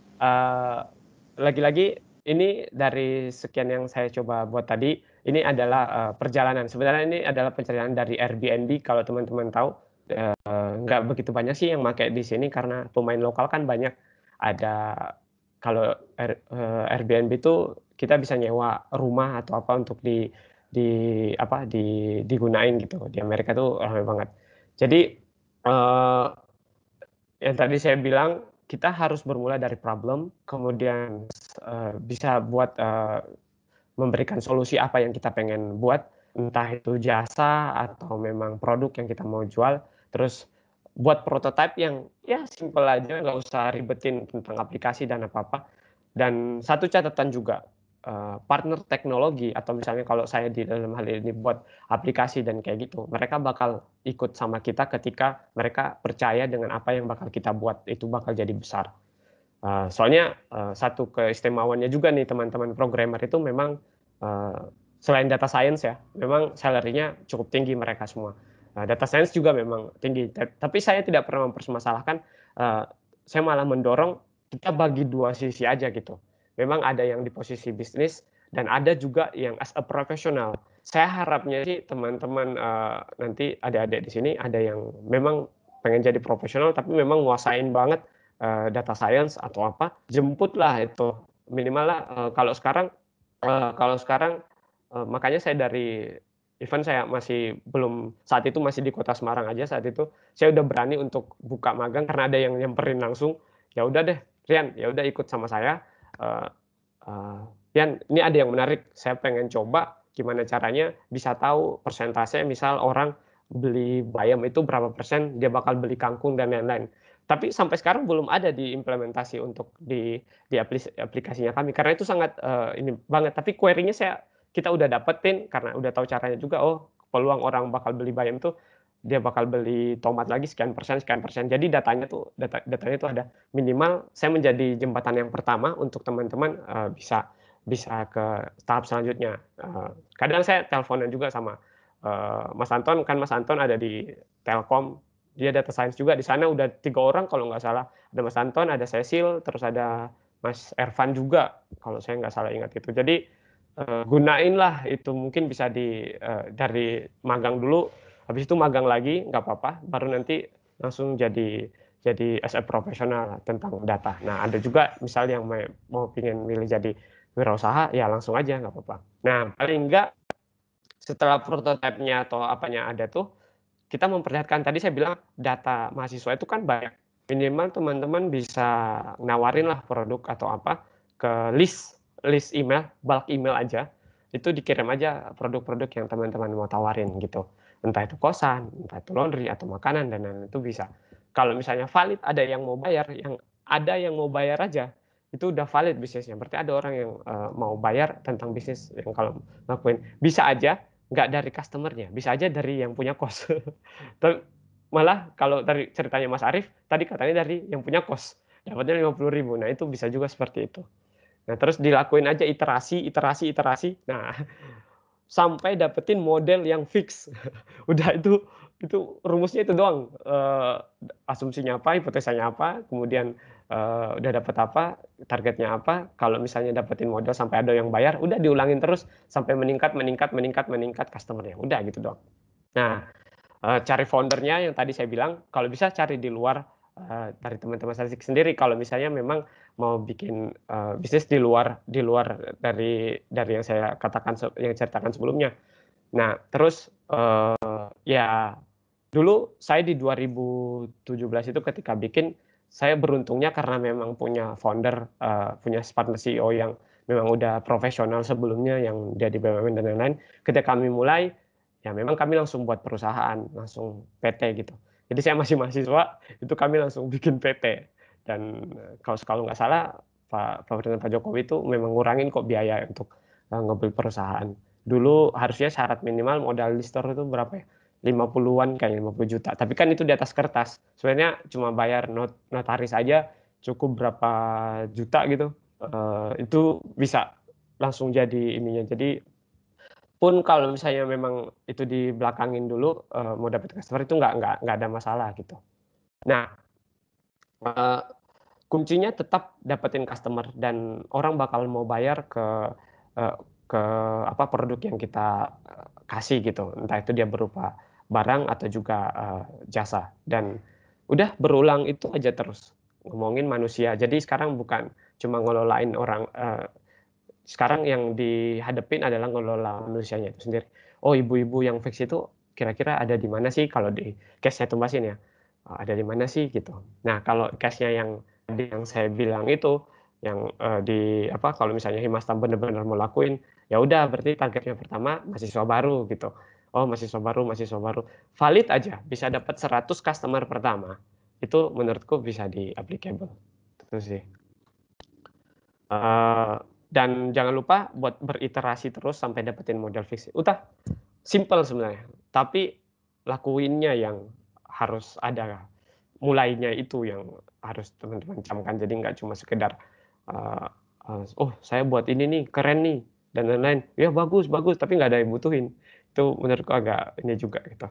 lagi-lagi ini dari sekian yang saya coba buat tadi, ini adalah perjalanan. Sebenarnya ini adalah perjalanan dari Airbnb. Kalau teman-teman tahu, nggak begitu banyak sih yang pakai di sini karena pemain lokal kan banyak. Ada kalau Airbnb itu kita bisa nyewa rumah atau apa untuk digunain gitu. Di Amerika tuh ramai banget. Jadi yang tadi saya bilang, kita harus bermula dari problem, kemudian bisa buat memberikan solusi apa yang kita pengen buat, entah itu jasa atau memang produk yang kita mau jual, terus buat prototype yang ya simple aja, nggak usah ribetin tentang aplikasi dan apa-apa. Dan satu catatan juga, partner teknologi, atau misalnya kalau saya di dalam hal ini buat aplikasi dan kayak gitu, mereka bakal ikut sama kita ketika mereka percaya dengan apa yang bakal kita buat, itu bakal jadi besar. Soalnya satu keistimewaannya juga nih teman-teman programmer itu memang selain data science ya, memang salary-nya cukup tinggi mereka semua. Data science juga memang tinggi, tapi saya tidak pernah mempermasalahkan, saya malah mendorong kita bagi dua sisi aja gitu. Memang ada yang di posisi bisnis dan ada juga yang as a professional. Saya harapnya sih teman-teman nanti adik-adik di sini ada yang memang pengen jadi profesional tapi memang nguasain banget data science atau apa, jemputlah itu minimal lah. Kalau sekarang makanya saya dari event saya masih belum, saat itu masih di Kota Semarang aja, saat itu saya udah berani untuk buka magang karena ada yang nyamperin langsung, ya udah deh Rian, ya udah ikut sama saya. Rian, ini ada yang menarik, saya pengen coba gimana caranya bisa tahu persentase, misal orang beli bayam itu berapa persen dia bakal beli kangkung dan lain-lain. Tapi sampai sekarang belum ada diimplementasi untuk di aplikasinya kami karena itu sangat ini banget. Tapi query-nya kita udah dapetin karena udah tahu caranya juga. Oh, peluang orang bakal beli bayam tuh dia bakal beli tomat lagi sekian persen. Jadi datanya tuh ada. Minimal saya menjadi jembatan yang pertama untuk teman-teman bisa ke tahap selanjutnya. Kadang saya teleponan juga sama Mas Anton, kan Mas Anton ada di Telkom, dia data science juga. Di sana udah 3 orang kalau nggak salah. Ada Mas Anton, ada Cecil, terus ada Mas Ervan juga kalau saya nggak salah ingat itu. Jadi gunainlah itu, mungkin bisa dari magang dulu, habis itu magang lagi nggak apa-apa, baru nanti langsung jadi as a profesional tentang data. Nah, ada juga misal yang mau pingin milih jadi wirausaha, ya langsung aja nggak apa-apa. Nah, paling enggak setelah prototipe-nya atau apanya ada tuh, kita memperlihatkan, tadi saya bilang data mahasiswa itu kan banyak. Minimal teman-teman bisa nawarin lah produk atau apa ke list email, bulk email aja. Itu dikirim aja produk-produk yang teman-teman mau tawarin gitu. Entah itu kosan, entah itu laundry atau makanan dan lain-lain, itu bisa. Kalau misalnya valid ada yang mau bayar, aja, itu udah valid bisnisnya. Berarti ada orang yang mau bayar tentang bisnis yang kalau ngakuin. Bisa aja nggak dari customer-nya, bisa aja dari yang punya kos. Malah kalau dari ceritanya Mas Arief, tadi katanya dari yang punya kos, dapatnya 50.000. Nah, itu bisa juga seperti itu. Nah, terus dilakuin aja iterasi. Nah, sampai dapetin model yang fix. Udah itu rumusnya itu doang. Asumsinya apa, hipotesanya apa, kemudian udah dapat apa, targetnya apa. Kalau misalnya dapetin model sampai ada yang bayar, udah diulangin terus sampai meningkat customer-nya. Udah gitu doang. Nah, cari foundernya yang tadi saya bilang, kalau bisa cari di luar dari teman-teman statistik sendiri. Kalau misalnya memang mau bikin bisnis di luar dari yang saya katakan, yang ceritakan sebelumnya. Nah, terus ya dulu saya di 2017 itu ketika bikin, saya beruntungnya karena memang punya founder, punya partner CEO yang memang udah profesional sebelumnya, yang dia di BUMN dan lain-lain. Ketika kami mulai, ya memang kami langsung buat perusahaan, langsung PT gitu. Jadi saya masih mahasiswa, itu kami langsung bikin PT. Dan kalau nggak salah, Pak Jokowi itu memang ngurangin kok biaya untuk ngebeli perusahaan. Dulu harusnya syarat minimal modal di store itu berapa ya? 50-an kayaknya, 50 juta. Tapi kan itu di atas kertas. Sebenarnya cuma bayar notaris aja cukup berapa juta gitu. Itu bisa langsung jadi ininya. Jadi pun kalau misalnya memang itu dibelakangin dulu, mau dapat customer itu nggak ada masalah gitu. Nah, kuncinya tetap dapetin customer dan orang bakal mau bayar ke produk yang kita kasih gitu. Entah itu dia berupa barang atau juga jasa. Dan udah berulang itu aja terus. Ngomongin manusia. Jadi sekarang bukan cuma ngelolain orang, sekarang yang dihadapin adalah ngelola manusianya itu sendiri. Oh, ibu-ibu yang fix itu kira-kira ada di mana sih, kalau di case-nya tumbasin ya, ada di mana sih gitu. Nah, kalau case-nya yang saya bilang itu, yang kalau misalnya Himastam benar-benar mau lakuin, ya udah berarti targetnya pertama mahasiswa baru gitu. Oh, mahasiswa baru, valid aja bisa dapat 100 customer pertama, itu menurutku bisa di applicable. Itu sih. Dan jangan lupa buat beriterasi terus sampai dapetin model fix. Udah simple sebenarnya, tapi lakuinnya yang harus ada, mulainya itu yang harus teman-teman camkan. Jadi nggak cuma sekedar oh saya buat ini nih keren nih dan lain-lain, ya bagus tapi nggak ada yang butuhin. Itu menurutku agak ini juga gitu.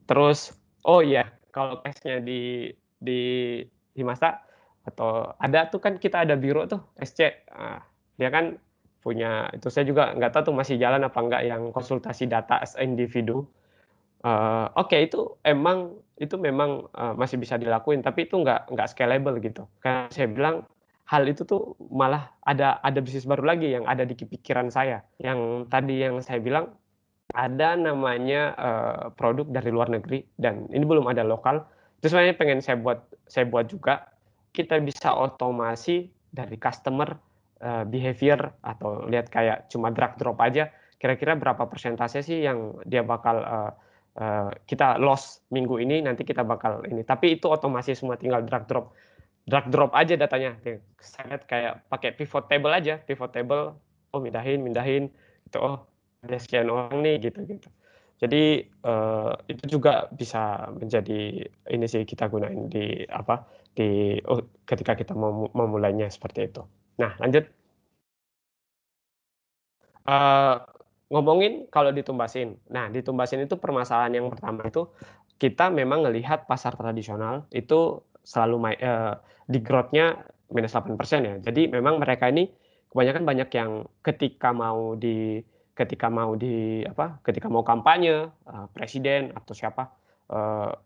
Terus oh iya, kalau case-nya di Himasa atau ada tuh kan kita ada biro tuh SC, dia kan punya itu, saya juga nggak tahu tuh masih jalan apa enggak yang konsultasi data as individu. Oke, itu memang masih bisa dilakuin, tapi itu nggak scalable gitu. Karena saya bilang hal itu tuh malah ada bisnis baru lagi yang ada di pikiran saya. Yang tadi yang saya bilang ada namanya produk dari luar negeri dan ini belum ada lokal. Itu sebenarnya pengen saya buat juga. Kita bisa otomasi dari customer behavior atau lihat kayak cuma drag drop aja. Kira-kira berapa persentase sih yang dia bakal kita loss minggu ini, nanti kita bakal ini. Tapi itu otomasi semua, tinggal drag drop aja datanya. Saya lihat kayak pakai pivot table aja, oh mindahin gitu, oh ada sekian orang nih gitu. Jadi itu juga bisa menjadi ini sih kita gunain ketika kita mau memulainya seperti itu. Nah, lanjut. Ngomongin kalau ditumbasin. Nah, ditumbasin itu permasalahan yang pertama itu kita memang ngelihat pasar tradisional itu selalu di growth-nya minus 8% ya. Jadi memang mereka ini kebanyakan banyak yang ketika mau kampanye, presiden atau siapa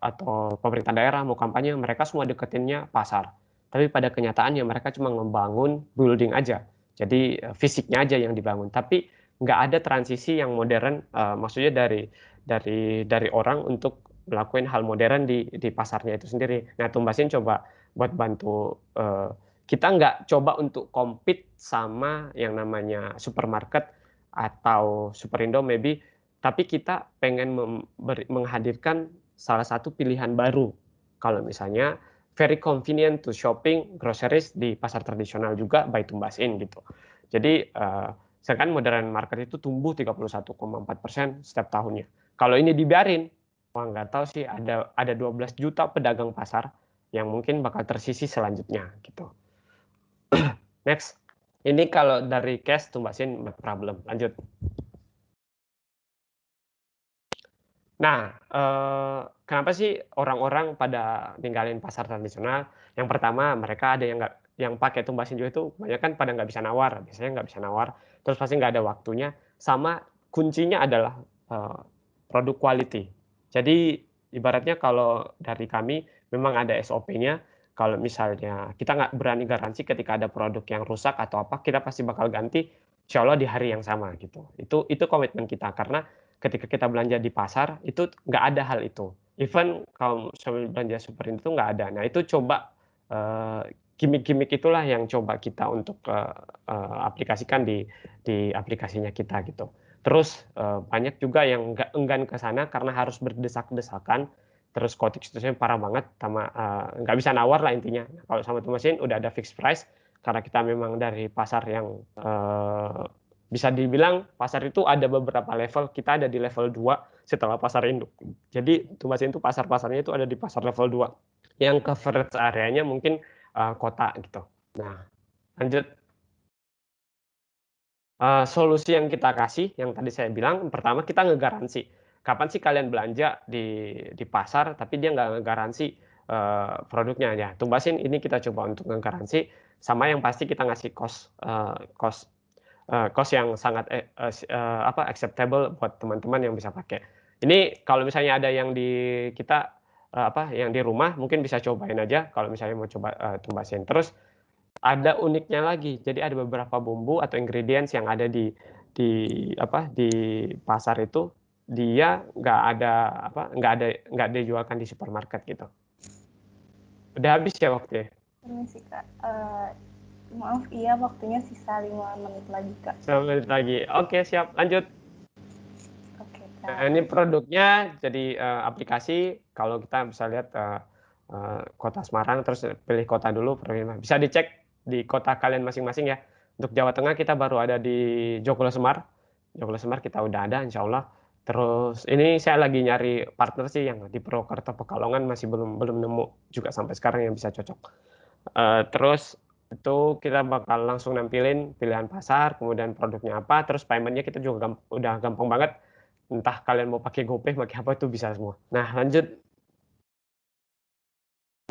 atau pemerintah daerah mau kampanye, mereka semua deketinnya pasar. Tapi pada kenyataannya mereka cuma membangun building aja. Jadi fisiknya aja yang dibangun. Tapi nggak ada transisi yang modern, maksudnya dari orang untuk melakukan hal modern di pasarnya itu sendiri. Nah, Tumbasin coba buat bantu kita nggak coba untuk compete sama yang namanya supermarket atau Superindo maybe, tapi kita pengen menghadirkan salah satu pilihan baru. Kalau misalnya very convenient to shopping groceries di pasar tradisional juga by Tumbasin gitu. Jadi sedangkan modern market itu tumbuh 31,4% setiap tahunnya. Kalau ini dibiarin, nggak tahu sih, ada 12 juta pedagang pasar yang mungkin bakal tersisi selanjutnya gitu. Next, ini kalau dari cash Tumbasin problem. Lanjut. Nah, kenapa sih orang-orang pada ninggalin pasar tradisional? Yang pertama, mereka ada yang pakai Tumbasin juga itu banyak kan pada nggak bisa nawar, biasanya nggak bisa nawar, terus pasti nggak ada waktunya, sama kuncinya adalah produk quality. Jadi ibaratnya kalau dari kami memang ada SOP-nya, kalau misalnya kita nggak berani garansi ketika ada produk yang rusak atau apa, kita pasti bakal ganti, insya Allah di hari yang sama gitu. Itu komitmen kita, karena ketika kita belanja di pasar itu nggak ada hal itu. Even kalau belanja Superindo itu nggak ada. Nah, itu coba gimmick-gimmick itulah yang coba kita untuk aplikasikan di aplikasinya kita gitu. Terus banyak juga yang nggak enggan ke sana karena harus berdesak-desakan. Terus quoting situasinya parah banget, sama nggak bisa nawar lah intinya. Nah, kalau sama Tumbasin udah ada fixed price, karena kita memang dari pasar yang bisa dibilang pasar itu ada beberapa level, kita ada di level 2 setelah pasar induk. Jadi Tumbasin itu pasarnya itu ada di pasar level 2. Yang coverage areanya mungkin kota gitu. Nah, lanjut. Solusi yang kita kasih, yang tadi saya bilang, pertama kita ngegaransi. Kapan sih kalian belanja di pasar, tapi dia nggak ngegaransi produknya ya. Tumbasin ini kita coba untuk ngegaransi, sama yang pasti kita ngasih cost yang sangat acceptable buat teman-teman yang bisa pakai. Ini kalau misalnya ada yang di kita yang di rumah mungkin bisa cobain aja kalau misalnya mau coba Tumbasin. Terus ada uniknya lagi. Jadi ada beberapa bumbu atau ingredients yang ada di pasar itu, dia nggak dijualkan di supermarket gitu. Udah habis ya waktunya? Permisi Kak. Maaf, iya waktunya sisa 5 menit lagi Kak. 5 menit lagi. Oke, siap. Lanjut. Oke, Kak. Nah, ini produknya jadi aplikasi. Kalau kita bisa lihat kota Semarang, terus pilih kota dulu. Bisa dicek di kota kalian masing-masing ya. Untuk Jawa Tengah kita baru ada di Joglo Semar. Joglo Semar kita udah ada insya Allah. Terus ini saya lagi nyari partner sih yang di Purwokerto Pekalongan masih belum nemu juga sampai sekarang yang bisa cocok. Terus itu kita bakal langsung nampilin pilihan pasar, kemudian produknya apa, terus paymentnya kita juga udah gampang banget. Entah kalian mau pakai GoPay, pakai apa itu bisa semua. Nah lanjut.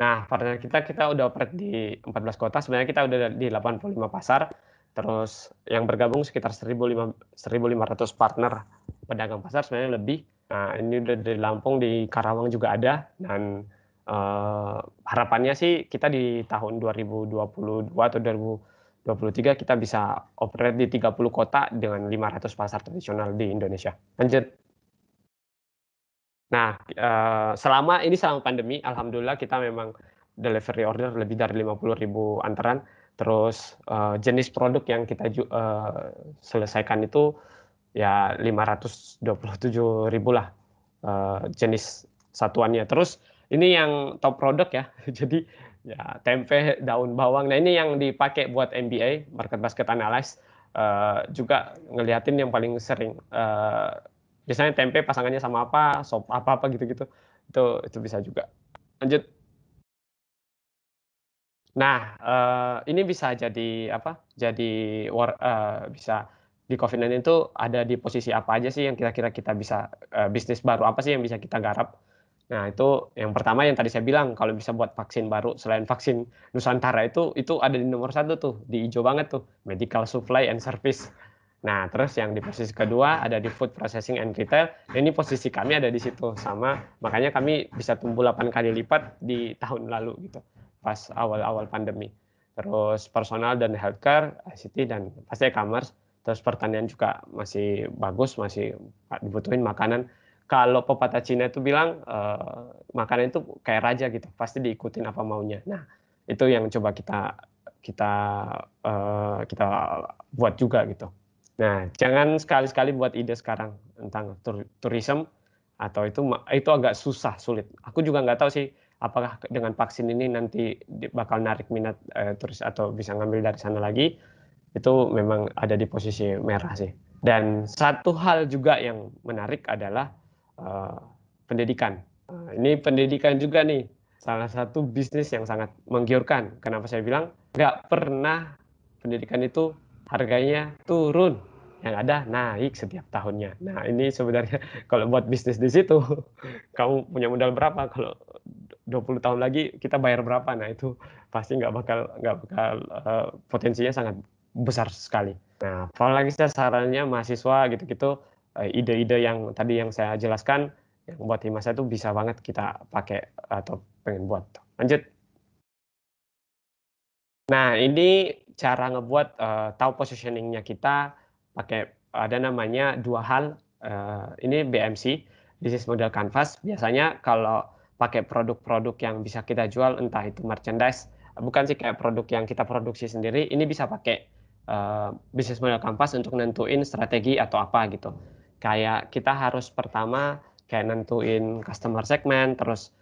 Nah partner kita udah operate di 14 kota, sebenarnya kita udah di 85 pasar. Terus yang bergabung sekitar 1.500 partner pedagang pasar sebenarnya lebih. Nah ini udah di Lampung, di Karawang juga ada, dan harapannya sih kita di tahun 2022 atau 2023 kita bisa operate di 30 kota dengan 500 pasar tradisional di Indonesia. Lanjut. Nah selama pandemi, alhamdulillah kita memang delivery order lebih dari 50.000 antaran. Terus jenis produk yang kita selesaikan itu ya 527.000 lah jenis satuannya. Terus ini yang top produk ya, jadi ya tempe, daun bawang. Nah ini yang dipakai buat MBA, Market Basket Analysis, juga ngeliatin yang paling sering. Biasanya tempe pasangannya sama apa, sop apa gitu-gitu, itu bisa juga. Lanjut. Nah, ini bisa jadi apa? Jadi bisa di COVID-19 itu ada di posisi apa aja sih yang kira-kira kita bisa bisnis baru apa sih yang bisa kita garap? Nah, itu yang pertama yang tadi saya bilang kalau bisa buat vaksin baru selain vaksin Nusantara itu ada di nomor 1 tuh, di hijau banget tuh, medical supply and service. Nah, terus yang di posisi kedua ada di food processing and retail. Nah, ini posisi kami ada di situ sama, makanya kami bisa tumbuh 8 kali lipat di tahun lalu gitu. Pas awal-awal pandemi. Terus personal dan healthcare, ICT dan pasti e-commerce. Terus pertanian juga masih bagus, masih dibutuhin makanan. Kalau pepatah Cina itu bilang makanan itu kayak raja gitu, pasti diikutin apa maunya. Nah, itu yang coba kita buat juga gitu. Nah, jangan sekali-sekali buat ide sekarang tentang tourism atau itu agak sulit. Aku juga nggak tahu sih apakah dengan vaksin ini nanti bakal narik minat turis atau bisa ngambil dari sana lagi. Itu memang ada di posisi merah sih. Dan satu hal juga yang menarik adalah pendidikan. Ini pendidikan juga nih, salah satu bisnis yang sangat menggiurkan. Kenapa saya bilang nggak pernah pendidikan itu harganya turun, yang ada naik setiap tahunnya. Nah ini sebenarnya kalau buat bisnis di situ, kamu punya modal berapa? Kalau 20 tahun lagi kita bayar berapa? Nah itu pasti nggak bakal potensinya sangat besar sekali. Nah apalagi sarannya mahasiswa gitu-gitu, ide-ide yang tadi yang saya jelaskan, yang buat Himasa itu bisa banget kita pakai atau pengen buat. Lanjut. Nah ini cara ngebuat tahu positioningnya kita pakai ada namanya 2 hal. Ini BMC, Business Model Canvas. Biasanya kalau pakai produk-produk yang bisa kita jual, entah itu merchandise, bukan sih kayak produk yang kita produksi sendiri, ini bisa pakai Business Model Canvas untuk nentuin strategi atau apa gitu. Kayak kita harus pertama kayak nentuin customer segment, terus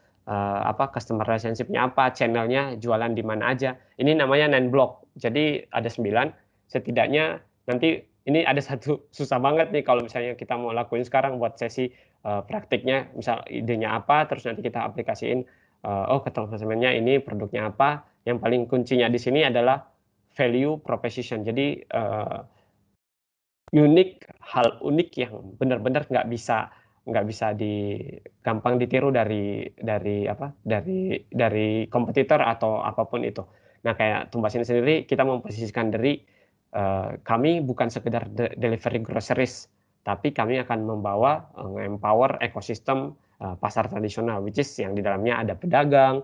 customer relationship-nya apa, channel-nya jualan di mana aja. Ini namanya 9 block. Jadi ada 9, setidaknya nanti ini ada satu susah banget nih kalau misalnya kita mau lakuin sekarang buat sesi praktiknya, misal idenya apa, terus nanti kita aplikasiin, customer segment-nya ini, produknya apa. Yang paling kuncinya di sini adalah value proposition. Jadi hal unik yang benar-benar nggak bisa gampang ditiru dari kompetitor atau apapun itu. Nah kayak Tumbas ini sendiri kita memposisikan diri kami bukan sekedar delivery groceries, tapi kami akan membawa empower ekosistem pasar tradisional, which is yang di dalamnya ada pedagang,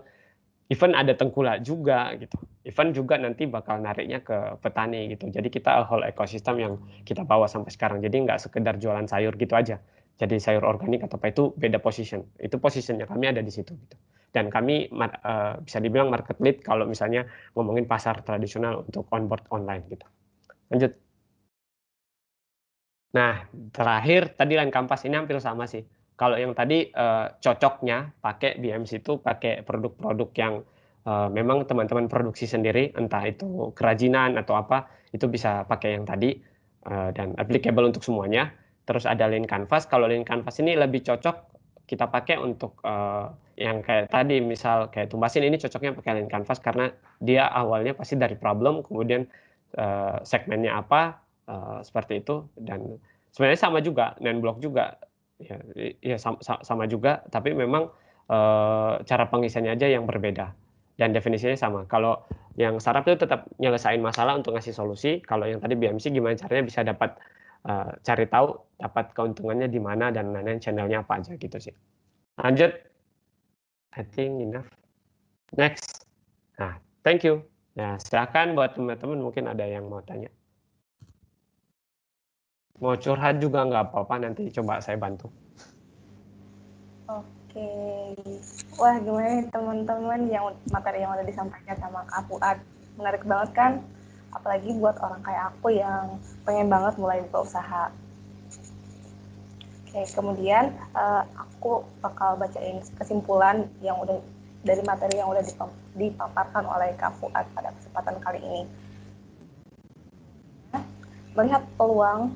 even ada tengkulak juga gitu. Even juga nanti bakal nariknya ke petani gitu. Jadi kita whole ekosistem yang kita bawa sampai sekarang. Jadi nggak sekedar jualan sayur gitu aja. Jadi sayur organik atau apa itu beda position. Itu positionnya kami ada di situ gitu. Dan kami bisa dibilang market lead kalau misalnya ngomongin pasar tradisional untuk onboard online gitu. Lanjut. Nah, terakhir tadi Line Kampas ini hampir sama sih. Kalau yang tadi cocoknya pakai BMC itu pakai produk-produk yang memang teman-teman produksi sendiri, entah itu kerajinan atau apa, itu bisa pakai yang tadi, dan applicable untuk semuanya. Terus ada Lean Canvas, kalau Lean Canvas ini lebih cocok kita pakai untuk, yang kayak tadi, misal kayak Tumbasin ini cocoknya pakai Lean Canvas karena dia awalnya pasti dari problem, kemudian, segmennya apa, seperti itu, dan sebenarnya sama juga, Nenblok juga, ya sama juga, tapi memang, cara pengisiannya aja yang berbeda, dan definisinya sama. Kalau yang startup itu tetap nyelesain masalah untuk ngasih solusi, kalau yang tadi BMC gimana caranya bisa dapat, cari tahu dapat keuntungannya di mana dan lain-lain, channel-nya apa aja gitu sih. Lanjut, I think enough. Next. Nah, thank you. Nah, silakan buat teman-teman mungkin ada yang mau tanya. Mau curhat juga nggak apa-apa, nanti coba saya bantu. Oke, wah gimana nih teman-teman yang materi yang udah disampaikan sama Kak Fuad, menarik banget kan? Apalagi buat orang kayak aku yang pengen banget mulai buka usaha. Oke, kemudian aku bakal bacain kesimpulan yang udah dari materi yang udah dipaparkan oleh Kak Fuad pada kesempatan kali ini. Melihat peluang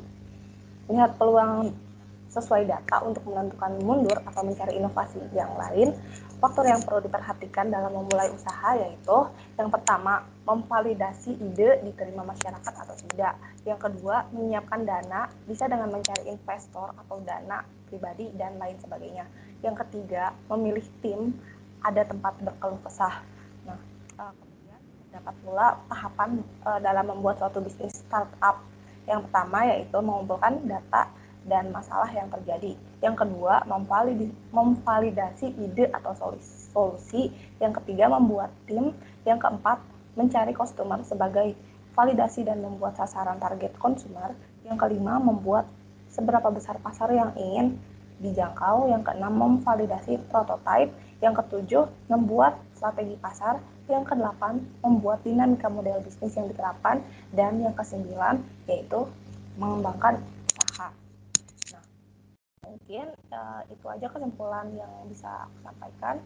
sesuai data untuk menentukan mundur atau mencari inovasi yang lain, faktor yang perlu diperhatikan dalam memulai usaha yaitu yang pertama, memvalidasi ide diterima masyarakat atau tidak. Yang kedua, menyiapkan dana, bisa dengan mencari investor atau dana pribadi dan lain sebagainya. Yang ketiga, memilih tim, ada tempat berkeluh kesah. Nah, kemudian terdapat pula tahapan dalam membuat suatu bisnis startup. Yang pertama yaitu mengumpulkan data dan masalah yang terjadi. Yang kedua, memvalidasi ide atau solusi. Yang ketiga, membuat tim. Yang keempat, mencari customer sebagai validasi dan membuat sasaran target consumer. Yang kelima, membuat seberapa besar pasar yang ingin dijangkau. Yang keenam, memvalidasi prototipe. Yang ketujuh, membuat strategi pasar. Yang kedelapan, membuat dinamika model bisnis yang diterapkan. Dan yang kesembilan, yaitu mengembangkan usaha. Nah, mungkin itu aja kesimpulan yang bisa aku sampaikan.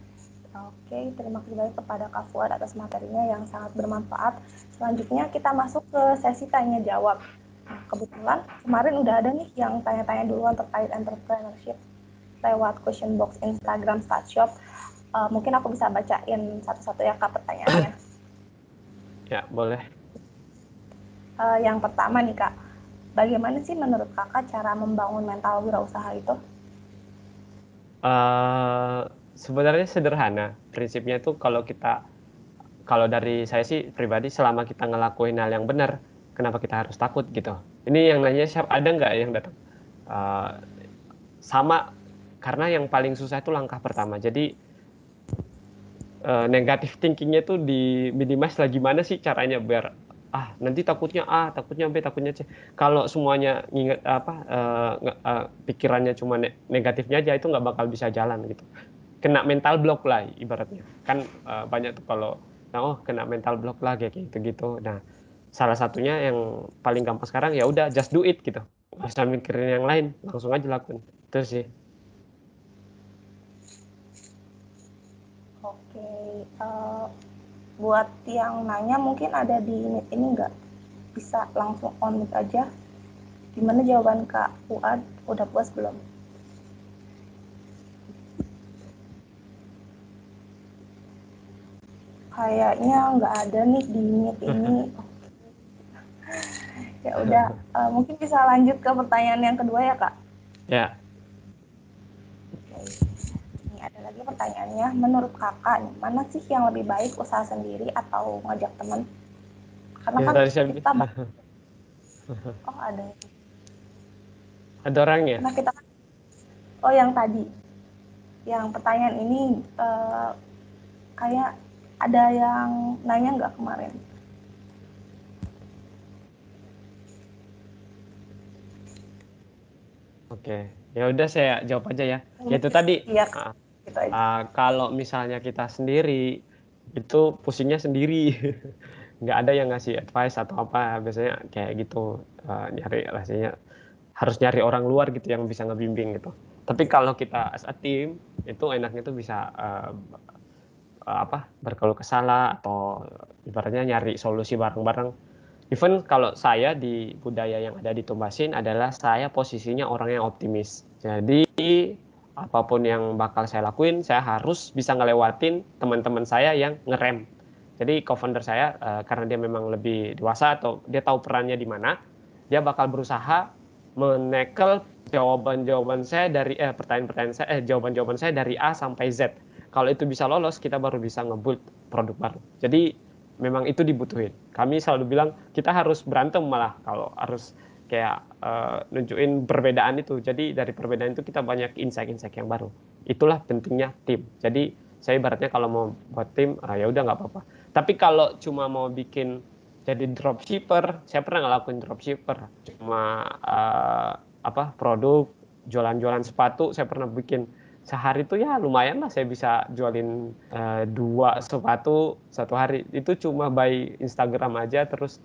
Oke, terima kasih banyak kepada Kak Fuad atas materinya yang sangat bermanfaat. Selanjutnya kita masuk ke sesi tanya jawab. Nah, kebetulan kemarin udah ada nih yang tanya-tanya duluan terkait entrepreneurship lewat question box Instagram Startshop. Mungkin aku bisa bacain satu-satu ya Kak pertanyaannya. Ya, boleh. Yang pertama nih Kak, bagaimana sih menurut Kakak cara membangun mental wirausaha itu? Sebenarnya sederhana. Prinsipnya itu kalau dari saya sih pribadi, selama kita ngelakuin hal yang benar, kenapa kita harus takut gitu. Ini yang nanya siapa, ada nggak yang datang? Sama, karena yang paling susah itu langkah pertama. Jadi negatif thinkingnya itu di-minimize lah, gimana sih caranya biar nanti takutnya A, takutnya B, takutnya C. Kalau semuanya nginget pikirannya cuma negatifnya aja, itu nggak bakal bisa jalan gitu. Kena mental block lah ibaratnya. Kan banyak tuh kalau kena mental block lah kayak gitu-gitu. Nah, salah satunya yang paling gampang sekarang ya udah just do it gitu. Nggak usah mikirin yang lain, langsung aja lakuin. Itu sih. Oke, buat yang nanya mungkin ada di Meet ini nggak? Bisa langsung on Meet aja. Gimana jawaban Kak Fuad? Udah puas belum? Kayaknya nggak ada nih di Meet ini. Ya udah, mungkin bisa lanjut ke pertanyaan yang kedua ya Kak? Ya. Ini ada lagi pertanyaannya, menurut Kakak mana sih yang lebih baik, usaha sendiri atau ngajak teman? Karena Ya, kan tadi saya kita ada. Ada orangnya? Karena kita yang tadi, yang pertanyaan ini kayak ada yang nanya nggak kemarin? Oke, ya udah saya jawab aja ya. Yaitu tadi, Iya, gitu aja. kalau misalnya kita sendiri, itu pusingnya sendiri. Nggak ada yang ngasih advice atau apa, biasanya kayak gitu, nyari rasanya harus nyari orang luar gitu yang bisa ngebimbing gitu. Tapi kalau kita as a team, itu enaknya tuh bisa berkeluh kesah atau ibaratnya nyari solusi bareng-bareng. Even kalau saya di budaya yang ada di Tumbasin adalah saya posisinya orang yang optimis. Jadi apapun yang bakal saya lakuin, saya harus bisa ngelewatin teman-teman saya yang ngerem. Jadi co-founder saya karena dia memang lebih dewasa atau dia tahu perannya di mana, dia bakal berusaha menekel jawaban-jawaban saya dari jawaban-jawaban saya dari A sampai Z. Kalau itu bisa lolos, kita baru bisa nge-build produk baru. Jadi memang itu dibutuhin. Kami selalu bilang kita harus berantem malah kalau harus kayak nunjukin perbedaan itu. Jadi dari perbedaan itu kita banyak insight-insight yang baru. Itulah pentingnya tim. Jadi saya ibaratnya kalau mau buat tim, ya udah nggak apa-apa. Tapi kalau cuma mau bikin jadi dropshipper, saya pernah ngelakuin dropshipper. Cuma produk, jualan-jualan sepatu, saya pernah bikin sehari itu ya lumayan lah saya bisa jualin 2 sepatu satu hari. Itu cuma by Instagram aja, terus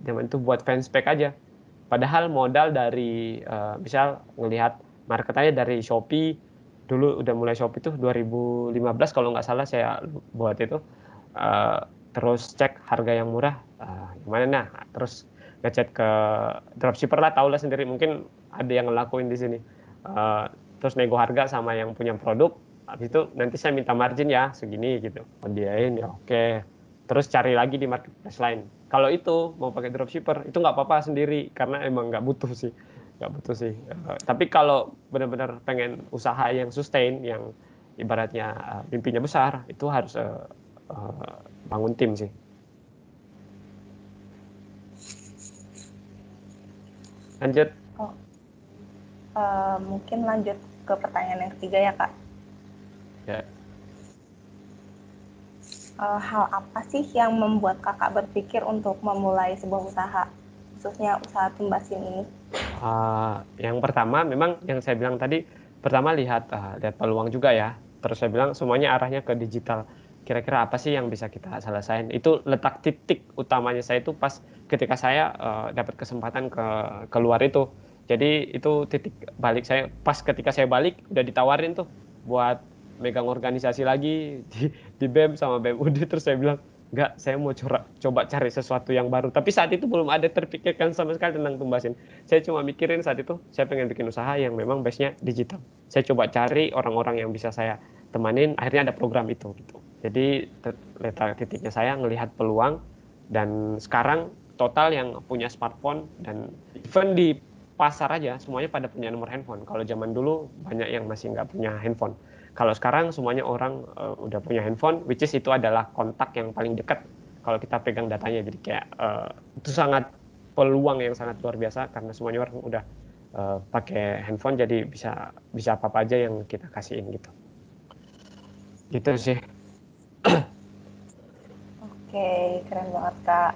zaman itu buat fanspage aja. Padahal modal dari misal ngelihat marketannya dari Shopee, dulu udah mulai Shopee tuh 2015 kalau nggak salah saya buat itu. Terus cek harga yang murah, gimana terus ngechat ke dropshipper lah, tau lah sendiri, mungkin ada yang ngelakuin di sini. Terus nego harga sama yang punya produk, habis itu nanti saya minta margin ya segini gitu, diain ya oke. Terus cari lagi di marketplace lain. Kalau itu mau pakai dropshipper itu nggak apa-apa sendiri karena emang nggak butuh sih. Tapi kalau benar-benar pengen usaha yang sustain, yang ibaratnya mimpinya besar, itu harus bangun tim sih. Lanjut. Mungkin lanjut ke pertanyaan yang ketiga ya Kak. Ya. Hal apa sih yang membuat Kakak berpikir untuk memulai sebuah usaha, khususnya usaha Tumbasin ini? Yang pertama memang yang saya bilang tadi, pertama lihat peluang juga ya. Terus saya bilang semuanya arahnya ke digital. Kira-kira apa sih yang bisa kita selesaikan? Itu letak titik utamanya saya itu pas ketika saya dapat kesempatan ke luar itu. Jadi itu titik balik saya, pas ketika saya balik udah ditawarin tuh buat megang organisasi lagi di BEM sama BEM-UD. Terus saya bilang, enggak, saya mau coba cari sesuatu yang baru. Tapi saat itu belum ada terpikirkan sama sekali tentang Tumbasin. Saya cuma mikirin saat itu, saya pengen bikin usaha yang memang base-nya digital. Saya coba cari orang-orang yang bisa saya temanin, akhirnya ada program itu. Gitu. Jadi letak titiknya saya ngelihat peluang, dan sekarang total yang punya smartphone dan even di pasar aja semuanya pada punya nomor handphone. Kalau zaman dulu banyak yang masih nggak punya handphone. Kalau sekarang semuanya orang udah punya handphone, which is itu adalah kontak yang paling dekat kalau kita pegang datanya. Jadi kayak itu sangat peluang yang sangat luar biasa karena semuanya orang udah pakai handphone, jadi bisa apa aja yang kita kasihin gitu. Gitu sih. Oke, keren banget Kak.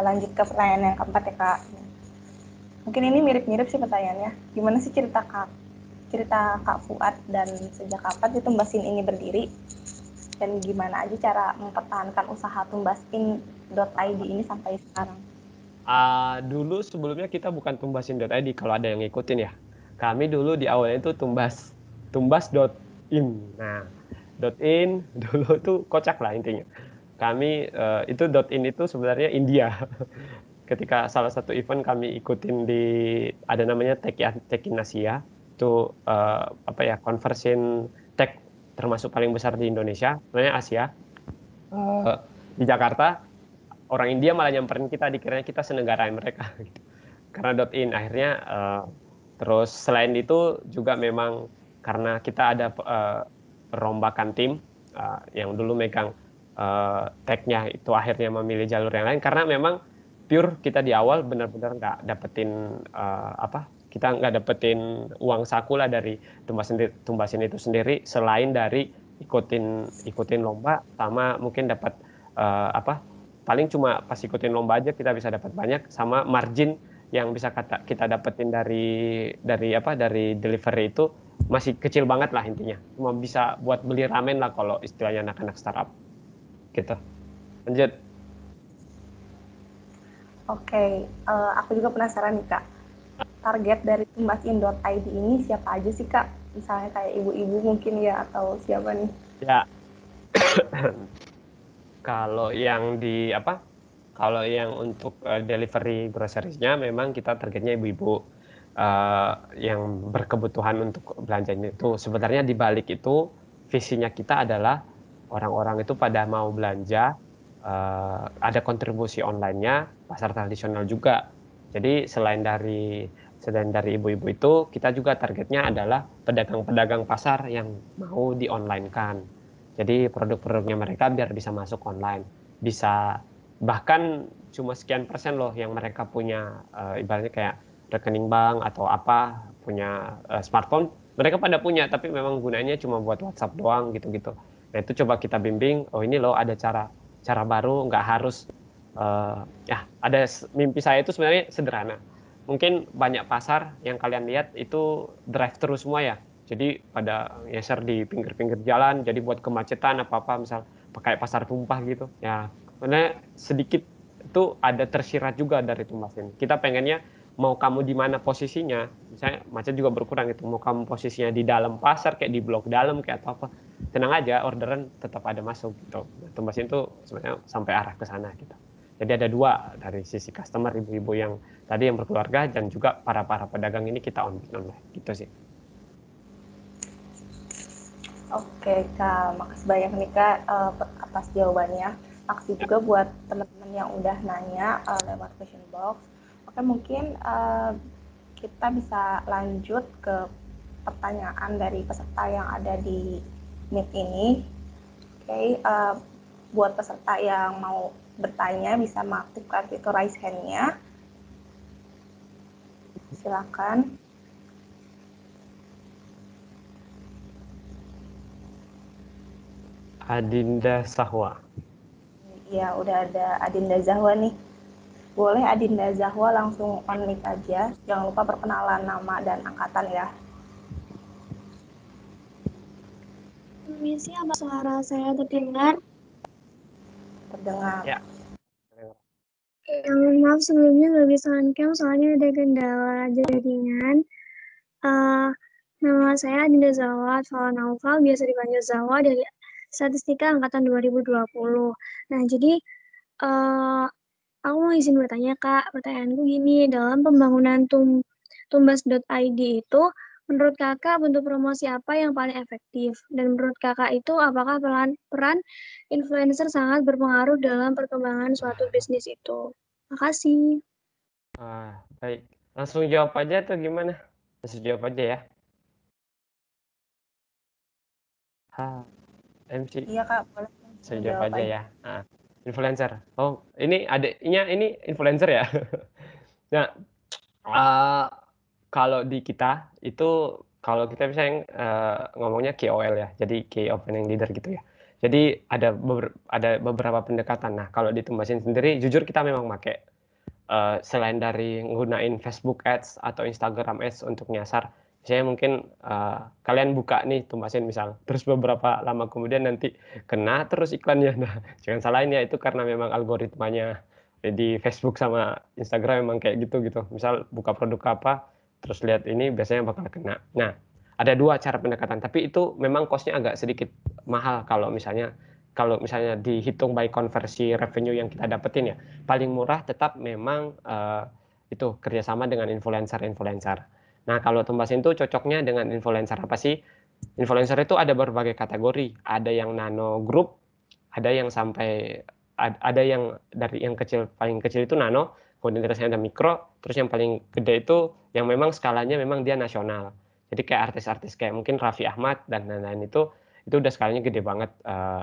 Lanjut ke pertanyaan yang keempat ya Kak. Mungkin ini mirip-mirip sih pertanyaannya. Gimana sih cerita Kak Fuad dan sejak kapan sih Tumbasin ini berdiri? Dan gimana aja cara mempertahankan usaha tumbasin.id ini sampai sekarang? Dulu sebelumnya kita bukan tumbasin.id kalau ada yang ngikutin ya. Kami dulu di awalnya itu tumbas.in. Nah, .in dulu tuh kocak lah intinya. Kami itu .in itu sebenarnya India. Ketika salah satu event kami ikutin ada namanya Tech in Asia, itu conversion tech termasuk paling besar di Indonesia, sebenarnya Asia. Di Jakarta, orang India malah nyamperin kita, dikiranya kita senegarain mereka. Karena .in akhirnya terus selain itu juga memang karena kita ada perombakan tim yang dulu megang tech-nya itu akhirnya memilih jalur yang lain karena memang pure kita di awal benar-benar nggak dapetin kita nggak dapetin uang saku lah dari Tumbasin itu sendiri, selain dari ikutin lomba sama mungkin dapat paling cuma pas ikutin lomba aja kita bisa dapat banyak, sama margin yang bisa kita dapetin dari delivery itu masih kecil banget lah intinya, cuma bisa buat beli ramen lah kalau istilahnya anak-anak startup gitu. Lanjut. Oke, aku juga penasaran nih Kak, target dari tumbasin.id ini siapa aja sih Kak? Misalnya kayak ibu-ibu mungkin ya, atau siapa nih? Ya, Kalau yang di apa? Kalau yang untuk delivery groceries-nya memang kita targetnya ibu-ibu yang berkebutuhan untuk belanjanya itu. Sebenarnya di balik itu visinya kita adalah orang-orang itu pada mau belanja, ada kontribusi online-nya, pasar tradisional juga. Jadi selain dari ibu-ibu itu, kita juga targetnya adalah pedagang-pedagang pasar yang mau di-online-kan. Jadi produk-produknya mereka biar bisa masuk online, bisa bahkan cuma sekian persen loh yang mereka punya ibaratnya kayak rekening bank atau apa, punya smartphone, mereka pada punya tapi memang gunanya cuma buat WhatsApp doang gitu-gitu. Nah itu coba kita bimbing, oh ini loh ada cara baru, nggak harus ya ada mimpi saya itu sebenarnya sederhana. Mungkin banyak pasar yang kalian lihat itu drive thru semua ya. Jadi pada geser di pinggir-pinggir jalan, jadi buat kemacetan apa-apa, misal pakai pasar tumpah gitu. Ya, karena sedikit itu ada tersirat juga dari Tumbas ini. Kita pengennya mau kamu di mana posisinya, misalnya macet juga berkurang itu. Mau kamu posisinya di dalam pasar, kayak di blok dalam, kayak atau apa, tenang aja, orderan tetap ada masuk gitu. Nah, Tumbas itu sebenarnya sampai arah ke sana gitu. Jadi ada dua dari sisi customer, ibu-ibu yang tadi yang berkeluarga dan juga para pedagang ini kita online gitu sih. Oke Kak, makasih banyak nih Kak atas jawabannya. Makasih juga buat teman-teman yang udah nanya lewat question box. Oke, mungkin kita bisa lanjut ke pertanyaan dari peserta yang ada di Meet ini. Oke, buat peserta yang mau bertanya bisa mengaktifkan fitur raise hand-nya. Silakan. Adinda Sahwa. Ya, udah ada Adinda Zahwa nih. Boleh Adinda Zahwa langsung on mic aja. Jangan lupa perkenalan nama dan angkatan ya. Permisi, apa suara saya terdengar? Terdengar. Ya. Maaf sebelumnya nggak bisa on-cam soalnya ada kendala jaringan. Nama saya Adinda Zahwa Naufal, biasa dipanggil Zahwa dari Statistika Angkatan 2020. Nah, jadi aku mau izin bertanya Kak, pertanyaanku gini, dalam pembangunan tumbas.id itu, menurut Kakak bentuk promosi apa yang paling efektif? Dan menurut Kakak itu apakah peran influencer sangat berpengaruh dalam perkembangan suatu bisnis itu? Makasih. Baik. Langsung jawab aja atau gimana? Langsung jawab aja ya. MC. Iya Kak, boleh. Saya jawab aja ya. Influencer. Oh, ini adiknya ini influencer ya. Nah, kalau di kita itu kalau kita misalnya ngomongnya KOL ya, jadi Key Opinion Leader gitu ya. Jadi ada beberapa pendekatan. Nah, kalau di Tumbasin sendiri, jujur kita memang pakai selain dari nggunain Facebook Ads atau Instagram Ads untuk nyasar. Misalnya mungkin kalian buka nih Tumbasin misal, terus beberapa lama kemudian nanti kena terus iklannya. Nah, jangan salahin ya, itu karena memang algoritmanya di Facebook sama Instagram memang kayak gitu. Misal buka produk apa, terus lihat ini biasanya bakal kena. Nah, ada dua cara pendekatan, tapi itu memang cost-nya agak sedikit mahal kalau misalnya dihitung by konversi revenue yang kita dapetin ya. Paling murah tetap memang itu kerjasama dengan influencer. Nah, kalau Tumbasin itu cocoknya dengan influencer apa sih? Influencer itu ada berbagai kategori. Ada yang nano group, ada yang sampai ada yang dari yang kecil, paling kecil itu nano, kemudian terus ada mikro, terus yang paling gede itu yang memang skalanya memang dia nasional. Jadi kayak artis-artis kayak mungkin Raffi Ahmad dan lain-lain itu udah skalanya gede banget.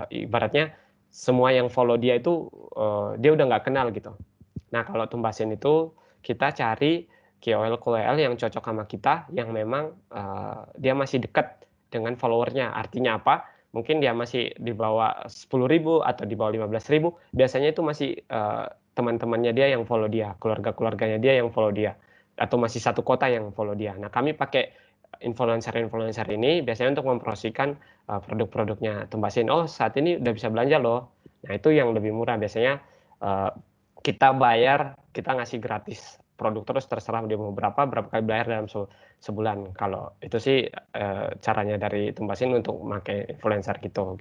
Ibaratnya semua yang follow dia itu dia udah nggak kenal gitu. Nah, kalau Tumbasin itu kita cari KOL yang cocok sama kita, yang memang dia masih dekat dengan followernya. Artinya apa? Mungkin dia masih di bawah 10.000 atau di bawah 15.000, biasanya itu masih teman-temannya dia yang follow dia, keluarga-keluarganya dia yang follow dia, atau masih satu kota yang follow dia. Nah, kami pakai influencer ini biasanya untuk mempromosikan produk-produknya Tumbasin. Oh, saat ini udah bisa belanja loh. Nah, itu yang lebih murah. Biasanya kita bayar, kita ngasih gratis produk terus, terserah dia mau berapa kali bayar dalam sebulan. Kalau itu sih caranya dari Tumbasin untuk pakai influencer gitu.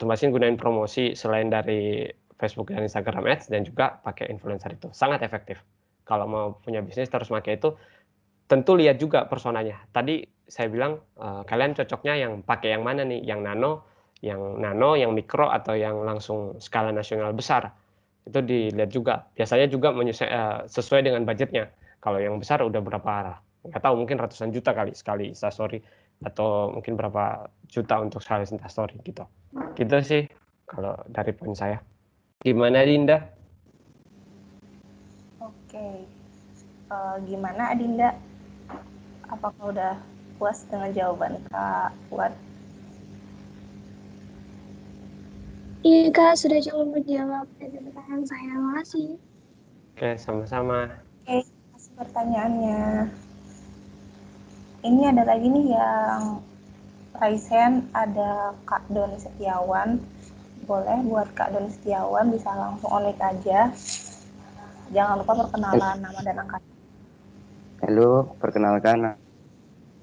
Tumbasin gunain promosi selain dari Facebook dan Instagram Ads, dan juga pakai influencer itu sangat efektif. Kalau mau punya bisnis terus pakai itu, tentu lihat juga personanya. Tadi saya bilang kalian cocoknya yang pakai yang mana nih, yang nano, yang mikro, atau yang langsung skala nasional besar. Itu dilihat juga. Biasanya juga sesuai dengan budgetnya. Kalau yang besar udah berapa, nggak tahu, mungkin ratusan juta kali sekali Instastory, atau mungkin berapa juta untuk sekali Instastory gitu. Gitu sih kalau dari poin saya. Gimana Dinda? Oke. Gimana Adinda? Apakah udah puas dengan jawaban Kak Fuad? Iya Kak, sudah cukup menjawab dari pertanyaan saya. Makasih. Oke, sama-sama. Oke, kasih pertanyaannya. Ini ada lagi nih yang raise hand, ada Kak Doni Setiawan. Boleh buat Kak Doni Setiawan, bisa langsung on-mic aja. Jangan lupa perkenalan nama dan angkatan. Halo, perkenalkan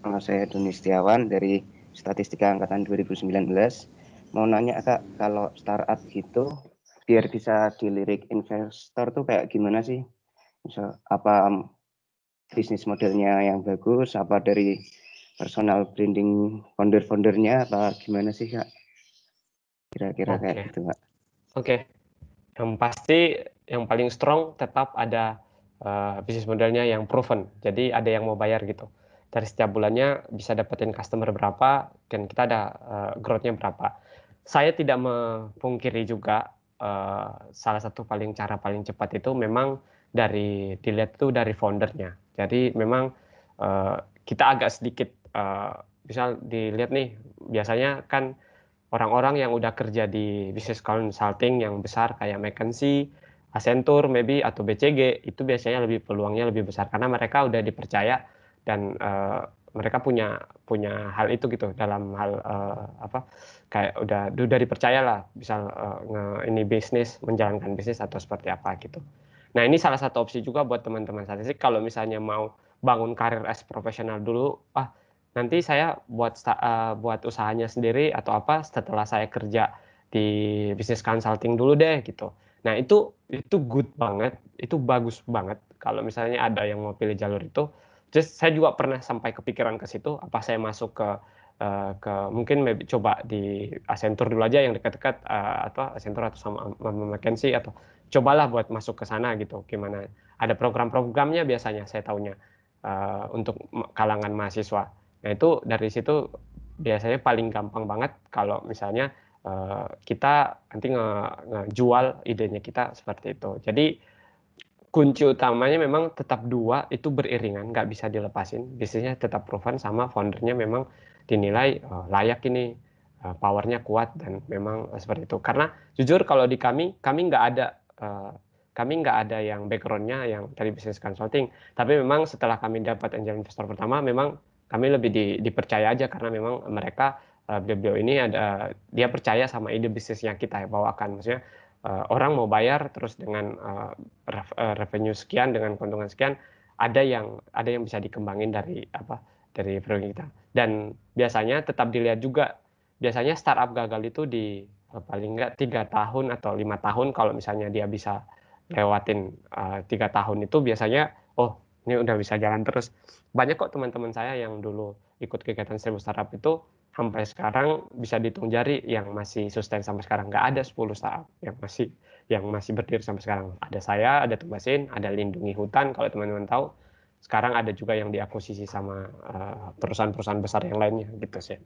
nama saya Doni Setiawan dari Statistika Angkatan 2019. Mau nanya Kak, kalau startup gitu biar bisa dilirik investor tuh kayak gimana sih? Misal apa bisnis modelnya yang bagus, apa dari personal branding founder-foundernya, apa gimana sih Kak? Kira-kira kayak gitu Kak. Oke. Yang pasti yang paling strong tetap ada bisnis modelnya yang proven. Jadi ada yang mau bayar gitu. Dari setiap bulannya bisa dapetin customer berapa, dan kita ada growth-nya berapa. Saya tidak memungkiri juga salah satu cara paling cepat itu memang dilihat itu dari foundernya. Jadi memang kita agak sedikit misal dilihat nih, biasanya kan orang-orang yang udah kerja di business consulting yang besar kayak McKinsey, Accenture, maybe, atau BCG, itu biasanya peluangnya lebih besar karena mereka udah dipercaya, dan mereka punya hal itu gitu, dalam hal kayak udah dipercaya lah, misal ini bisnis, menjalankan bisnis atau seperti apa gitu. Nah, ini salah satu opsi juga buat teman-teman statistik kalau misalnya mau bangun karir as profesional dulu. Nanti saya buat usahanya sendiri atau apa setelah saya kerja di bisnis consulting dulu deh gitu. Nah, itu good banget, itu bagus banget kalau misalnya ada yang mau pilih jalur itu. Just saya juga pernah sampai kepikiran ke situ, apa saya masuk ke mungkin coba di Accenture dulu aja yang dekat-dekat, atau Accenture atau sama McKinsey, atau cobalah buat masuk ke sana gitu. Gimana? Ada program-programnya biasanya saya tahunya untuk kalangan mahasiswa. Nah, itu dari situ biasanya paling gampang banget kalau misalnya kita nanti ngejual idenya kita seperti itu. Jadi kunci utamanya memang tetap dua, itu beriringan, nggak bisa dilepasin. Bisnisnya tetap proven, sama foundernya memang dinilai layak ini, powernya kuat, dan memang seperti itu. Karena jujur kalau di kami nggak ada yang backgroundnya yang dari bisnis consulting, tapi memang setelah kami dapat angel investor pertama, memang kami lebih dipercaya aja karena memang mereka beliau ini dia percaya sama ide bisnis yang kita bawakan. Maksudnya orang mau bayar terus dengan revenue sekian, dengan keuntungan sekian, ada yang bisa dikembangin dari produk kita. Dan biasanya tetap dilihat juga, biasanya startup gagal itu di paling nggak 3 tahun atau 5 tahun. Kalau misalnya dia bisa lewatin 3 tahun itu, biasanya ini udah bisa jalan terus. Banyak kok teman-teman saya yang dulu ikut kegiatan 1000 startup itu sampai sekarang bisa dihitung jari yang masih sustain sampai sekarang. Nggak ada 10 startup yang masih berdiri sampai sekarang. Ada saya, ada Tumbasin, ada Lindungi Hutan kalau teman-teman tahu. Sekarang ada juga yang diakuisisi sama perusahaan-perusahaan besar yang lainnya gitu sih.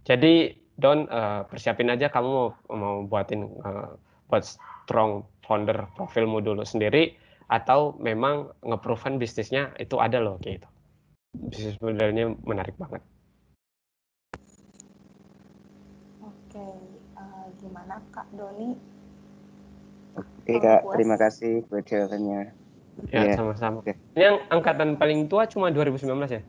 Jadi Don, persiapin aja kamu mau buat strong founder profilmu dulu sendiri, atau memang nge-proven bisnisnya itu ada loh kayak gitu. Bisnis modelnya menarik banget. Oke, gimana Kak Doni? Oke Kak, terima kasih buat jawabannya. Ya, sama-sama. Okay. Ini yang angkatan paling tua cuma 2019 ya?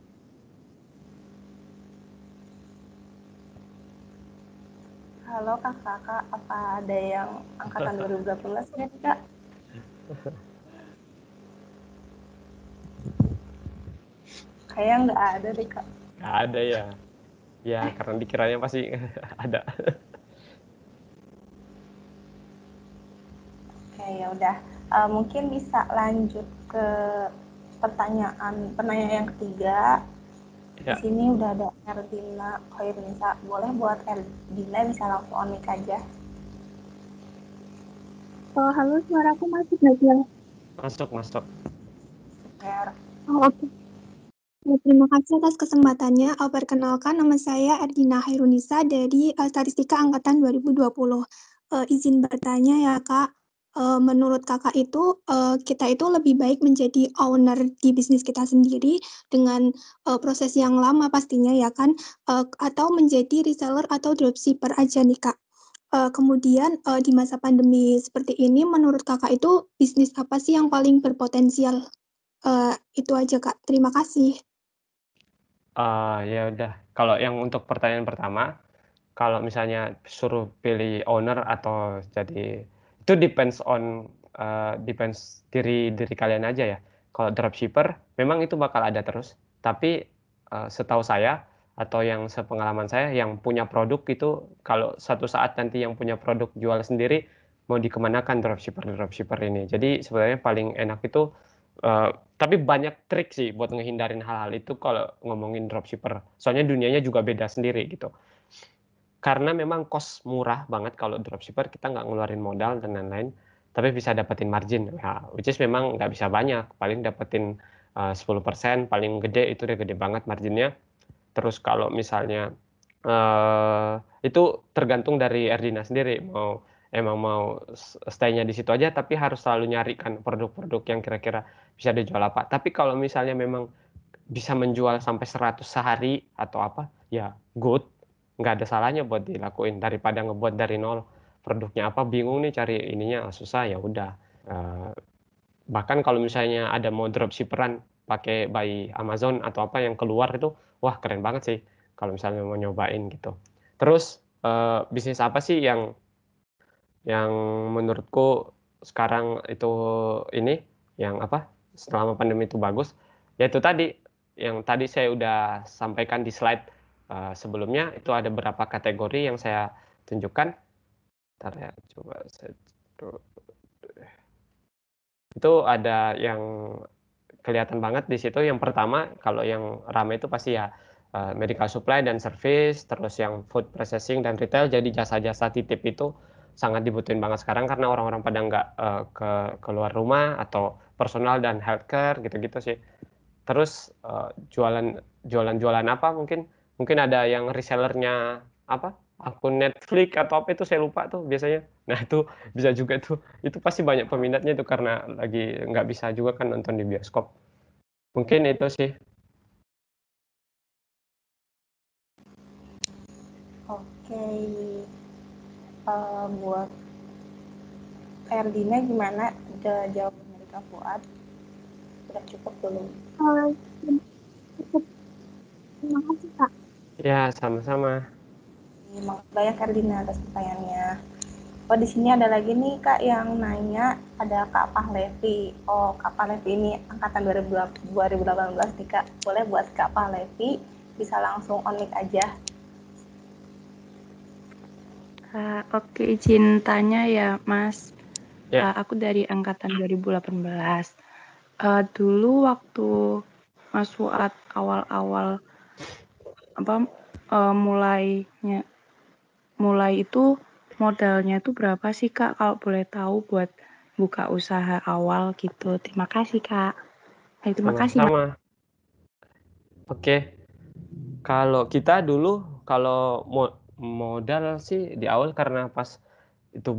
Halo kakak, apa ada yang angkatan 2018 ya Kak? Kayaknya nggak ada deh Kak. Nggak ada ya. Ya, karena dikiranya pasti ada. Oke, ya udah. Mungkin bisa lanjut ke penanyaan yang ketiga. Ya. Di sini udah ada Erdina Khairunisa. Boleh buat Erdina bisa langsung on mic aja. Halo, suaraku masuk nggak ya? Masuk. Oke. Ya, terima kasih atas kesempatannya. Perkenalkan, nama saya Erdina Khairunisa dari Statistika Angkatan 2020. Izin bertanya ya, Kak. Menurut Kakak itu, kita itu lebih baik menjadi owner di bisnis kita sendiri dengan proses yang lama pastinya ya kan, atau menjadi reseller atau dropshipper aja nih, Kak. Kemudian di masa pandemi seperti ini, menurut Kakak itu bisnis apa sih yang paling berpotensial? Itu aja, Kak. Terima kasih. Ya udah. Kalau yang untuk pertanyaan pertama, kalau misalnya suruh pilih owner atau jadi itu depends diri kalian aja ya. Kalau dropshipper memang itu bakal ada terus, tapi setahu saya atau yang sepengalaman saya yang punya produk itu kalau suatu saat nanti yang punya produk jual sendiri mau dikemanakan dropshipper ini. Jadi sebenarnya paling enak itu tapi banyak trik sih buat ngehindarin hal-hal itu kalau ngomongin dropshipper. Soalnya dunianya juga beda sendiri gitu. Karena memang cost murah banget kalau dropshipper, kita nggak ngeluarin modal dan lain-lain, tapi bisa dapetin margin. Ya, which is memang nggak bisa banyak, paling dapetin 10%, paling gede itu udah gede banget marginnya. Terus kalau misalnya itu tergantung dari Erdina sendiri, emang mau stay-nya di situ aja, tapi harus selalu nyarikan produk-produk yang kira-kira bisa dijual apa. Tapi kalau misalnya memang bisa menjual sampai 100 sehari atau apa, ya good, nggak ada salahnya buat dilakuin daripada ngebuat dari nol produknya apa, bingung nih cari ininya susah, ya udah. Bahkan kalau misalnya ada mau dropshipperan pakai by Amazon atau apa yang keluar itu, wah keren banget sih kalau misalnya mau nyobain gitu. Terus bisnis apa sih yang menurutku sekarang itu ini yang apa selama pandemi itu bagus, yaitu tadi yang tadi saya udah sampaikan di slide sebelumnya, itu ada beberapa kategori yang saya tunjukkan. Bentar ya, coba saya itu ada yang kelihatan banget di situ. Yang pertama, kalau yang ramai itu pasti ya medical supply dan service, terus yang food processing dan retail. Jadi jasa-jasa titip itu sangat dibutuhin banget sekarang karena orang-orang pada nggak keluar rumah, atau personal dan healthcare gitu-gitu sih. Terus jualan apa, mungkin ada yang resellernya apa, akun Netflix atau apa itu saya lupa tuh biasanya. Nah itu bisa juga tuh, itu pasti banyak peminatnya itu karena lagi nggak bisa juga kan nonton di bioskop. Mungkin itu sih. Oke, buat Erdina gimana jawaban dari Kak Fuad? Udah cukup belum? Cukup. Terima kasih, Kak. Ya, sama-sama. Terima kasih banyak Erdina atas pertanyaannya. Oh, di sini ada lagi nih Kak yang nanya, ada Kak Pahlevi. Oh, Kak Pahlevi ini angkatan 2018 nih Kak. Boleh buat Kak Pahlevi bisa langsung on mic aja. Oke, izin tanya ya Mas. Ya. Aku dari angkatan 2018. Dulu waktu Mas Fuad awal-awal mulai itu modalnya itu berapa sih Kak, kalau boleh tahu, buat buka usaha awal gitu. Terima kasih Kak. Terima kasih Mas. Sama-sama. Oke. Kalau kita dulu kalau modal sih di awal karena pas itu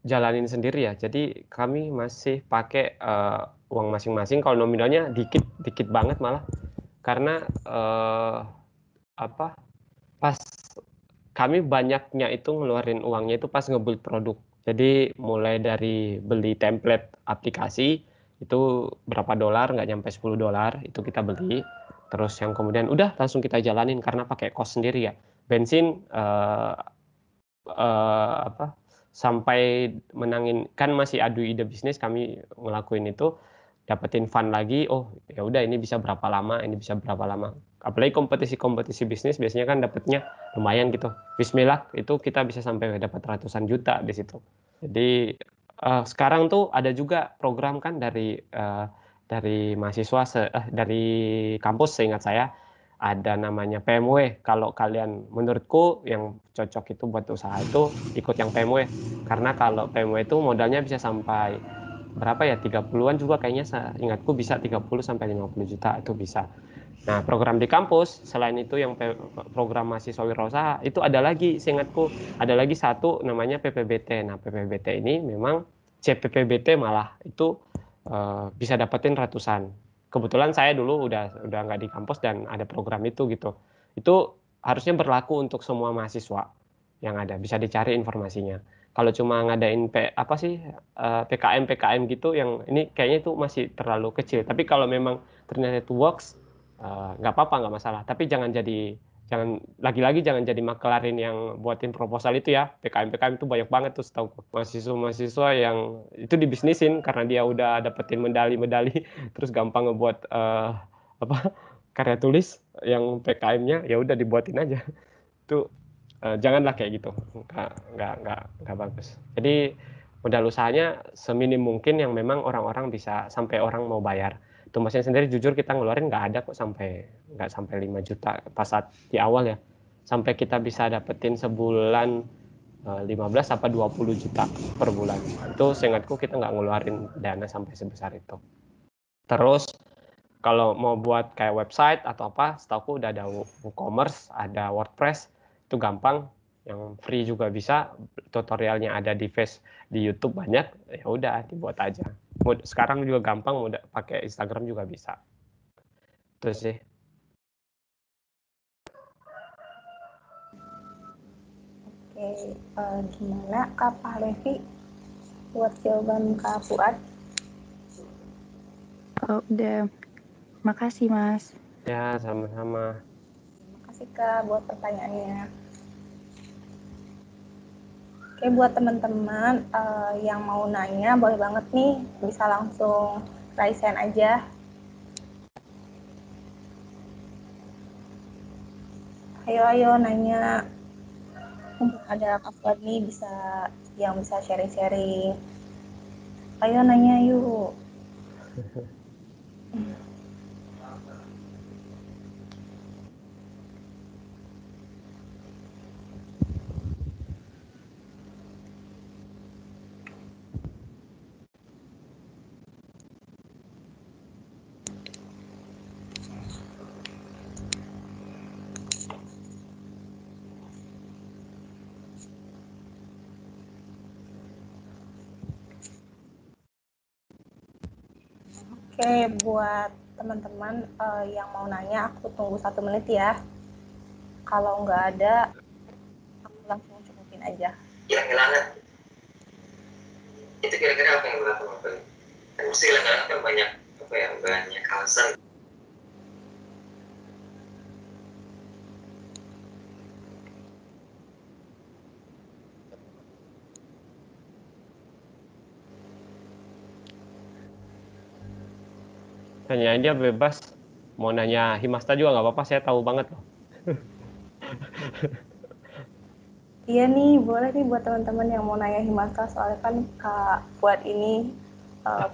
jalanin sendiri ya. Jadi kami masih pakai uang masing-masing. Kalau nominalnya dikit banget malah. Karena pas kami banyaknya itu ngeluarin uangnya itu pas nge-build produk. Jadi mulai dari beli template aplikasi itu berapa dolar, nggak nyampe $10 itu kita beli. Terus yang kemudian udah langsung kita jalanin karena pakai kos sendiri ya. Bensin sampai menangin, kan masih adu ide bisnis kami ngelakuin itu. dapetin fund lagi, oh ya udah ini bisa berapa lama, ini bisa berapa lama. Apalagi kompetisi bisnis biasanya kan dapatnya lumayan gitu. Bismillah itu kita bisa sampai dapat ratusan juta di situ. Jadi sekarang tuh ada juga program kan dari mahasiswa dari kampus seingat saya ada namanya PMW. Kalau kalian menurutku yang cocok itu buat usaha itu ikut yang PMW. Karena kalau PMW itu modalnya bisa sampai berapa ya 30-an juga kayaknya ingatku bisa 30 sampai 50 juta itu bisa. Nah, program di kampus selain itu yang program mahasiswa wirausaha itu ada lagi seingatku ada lagi satu namanya PPBT. Nah, PPBT ini memang CPPBT malah itu bisa dapetin ratusan. Kebetulan saya dulu udah nggak di kampus dan ada program itu gitu. Itu harusnya berlaku untuk semua mahasiswa yang ada, bisa dicari informasinya. Kalau cuma ngadain PKM gitu yang ini kayaknya itu masih terlalu kecil. Tapi kalau memang ternyata itu works, nggak apa-apa, nggak masalah. Tapi jangan jadi makelarin yang buatin proposal itu ya. PKM itu banyak banget tuh setahu mahasiswa yang itu dibisnisin karena dia udah dapetin medali terus gampang ngebuat karya tulis yang PKM-nya ya udah dibuatin aja. Itu janganlah kayak gitu, nggak bagus. Jadi modal usahanya seminim mungkin yang memang orang-orang bisa sampai orang mau bayar. Tumasnya sendiri jujur kita ngeluarin nggak ada kok nggak sampai 5 juta pas saat di awal ya. Sampai kita bisa dapetin sebulan 15 apa 20 juta per bulan. Itu seingatku kita nggak ngeluarin dana sampai sebesar itu. Terus kalau mau buat kayak website atau apa, setahu udah ada WooCommerce, ada WordPress, itu gampang, yang free juga bisa, tutorialnya ada di YouTube banyak, ya udah dibuat aja. Sekarang juga gampang, udah pakai Instagram juga bisa. Terus sih. Oke, gimana Kak Levi buat jawaban Kak Fuad? Oh, udah. Makasih, Mas. Ya, sama-sama. Makasih Kak buat pertanyaannya. Oke, buat teman-teman yang mau nanya, boleh banget nih, bisa langsung raise hand aja. Ayo nanya. Ada Kak Fuad nih yang bisa sharing-sharing. Ayo nanya yuk. Oke, buat teman-teman yang mau nanya, aku tunggu 1 menit ya. Kalau nggak ada, aku langsung cukupin aja. Hilang-hilangan. Itu kira-kira apa yang dilakukan? Kan mesti hilang-hilangan kan banyak alasan. Tanya aja bebas, mau nanya Himasta juga nggak apa-apa, saya tahu banget loh. Iya nih, boleh nih buat teman-teman yang mau nanya Himasta, soalnya kan Kak Fuad ini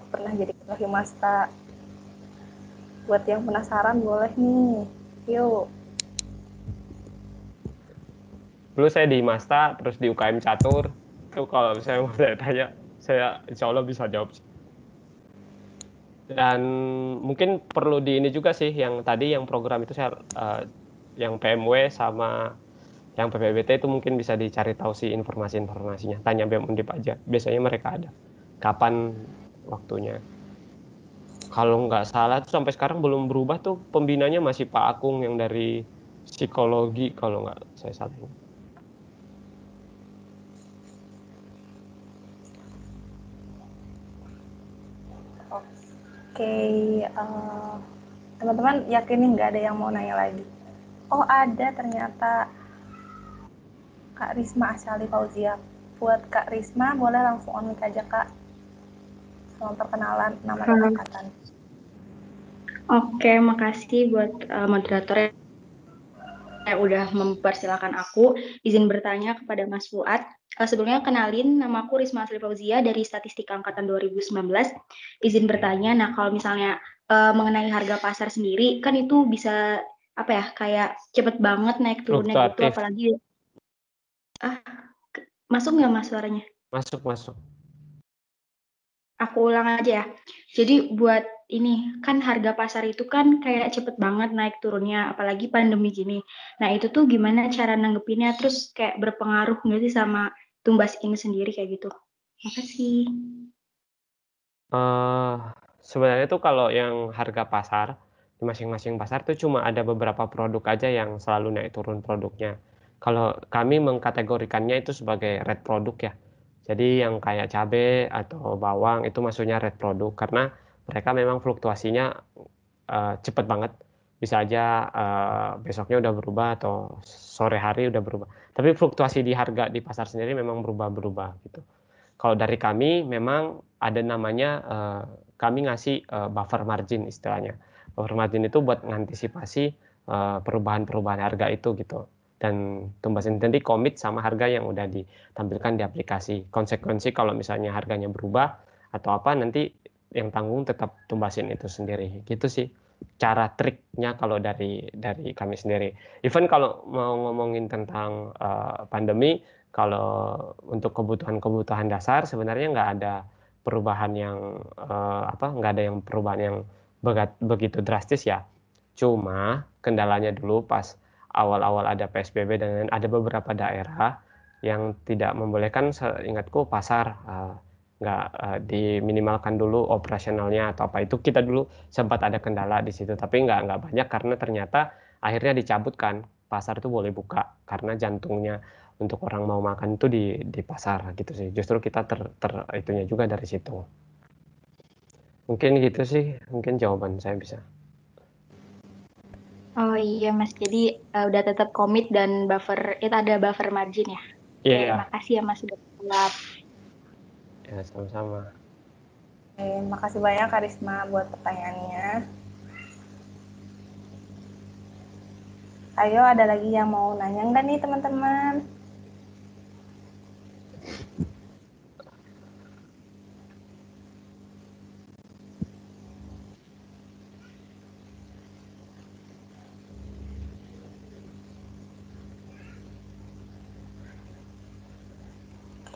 pernah jadi ketua Himasta. Buat yang penasaran boleh nih, yuk. Dulu saya di Himasta, terus di UKM Catur, itu kalau saya mau tanya, saya insya Allah bisa jawab. Dan mungkin perlu di ini juga sih, yang tadi yang program itu saya yang PMW sama yang PPBT itu mungkin bisa dicari tahu sih informasinya. Tanya BEM Undip aja, biasanya mereka ada. Kapan waktunya? Kalau nggak salah tuh sampai sekarang belum berubah tuh, pembinanya masih Pak Akung yang dari psikologi kalau nggak saya salah. Oke, teman-teman yakin nih nggak ada yang mau nanya lagi? Oh ada ternyata, Kak Risma Asyali Fauzia. Buat Kak Risma boleh langsung on mic aja Kak. sama perkenalan nama dan angkatan. Oke, makasih buat moderator yang udah mempersilahkan aku izin bertanya kepada Mas Fuad. Sebelumnya kenalin, nama aku Risma Asli Fauzia dari Statistika Angkatan 2019. Izin bertanya, nah kalau misalnya mengenai harga pasar sendiri, kan itu bisa apa ya, kayak cepet banget naik turunnya gitu, apalagi masuk nggak Mas suaranya? Masuk. Aku ulang aja ya. Jadi buat ini kan harga pasar itu kan kayak cepet banget naik turunnya, apalagi pandemi gini. Nah itu tuh gimana cara nanggepinnya, terus kayak berpengaruh nggak sih sama tumbas ini sendiri kayak gitu? Makasih. Sebenarnya tuh kalau yang harga pasar di masing-masing pasar tuh cuma ada beberapa produk aja yang selalu naik turun produknya. Kalau kami mengkategorikannya itu sebagai red produk ya. Jadi yang kayak cabai atau bawang itu maksudnya red produk karena mereka memang fluktuasinya cepat banget. Bisa aja besoknya udah berubah atau sore hari udah berubah. Tapi fluktuasi di harga di pasar sendiri memang berubah-berubah gitu. Kalau dari kami memang ada namanya kami ngasih buffer margin istilahnya. Buffer margin itu buat mengantisipasi perubahan-perubahan harga itu gitu. Dan tumbas sendiri komit sama harga yang udah ditampilkan di aplikasi. Konsekuensi kalau misalnya harganya berubah atau apa nanti yang tanggung tetap tumbasin itu sendiri. Gitu sih cara triknya kalau dari kami sendiri. Even kalau mau ngomongin tentang pandemi, kalau untuk kebutuhan-kebutuhan dasar sebenarnya nggak ada perubahan yang nggak ada yang perubahan yang begitu drastis ya. Cuma kendalanya dulu pas awal-awal ada PSBB dan ada beberapa daerah yang tidak membolehkan, seingatku pasar nggak diminimalkan dulu operasionalnya atau apa itu kita dulu sempat ada kendala di situ tapi nggak banyak karena ternyata akhirnya dicabutkan pasar itu boleh buka karena jantungnya untuk orang mau makan itu di pasar gitu sih. Justru kita itunya juga dari situ. Mungkin gitu sih, mungkin jawaban saya bisa. Oh iya Mas, jadi udah tetap komit dan buffer, itu ada buffer margin ya? Iya. Oke, makasih ya Mas sudah jawab. Ya, sama-sama. Makasih banyak Karisma buat pertanyaannya. Ayo, ada lagi yang mau nanya nggak nih teman-teman?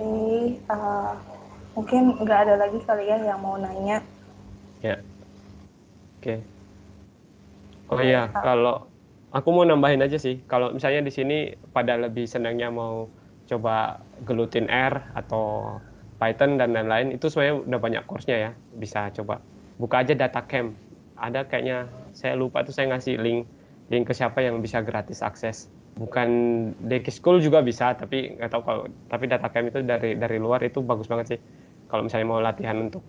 Oke, mungkin nggak ada lagi kalian yang mau nanya. Ya. Oke. Oh iya, kalau aku mau nambahin aja sih, kalau misalnya di sini pada lebih senangnya mau coba gelutin R atau Python dan lain-lain, itu sebenarnya udah banyak course-nya ya, bisa coba buka aja DataCamp. Ada kayaknya, saya lupa tuh saya ngasih link ke siapa yang bisa gratis akses. Bukan Deki School juga bisa, tapi nggak tahu kalau tapi DataCamp itu dari luar itu bagus banget sih. Kalau misalnya mau latihan untuk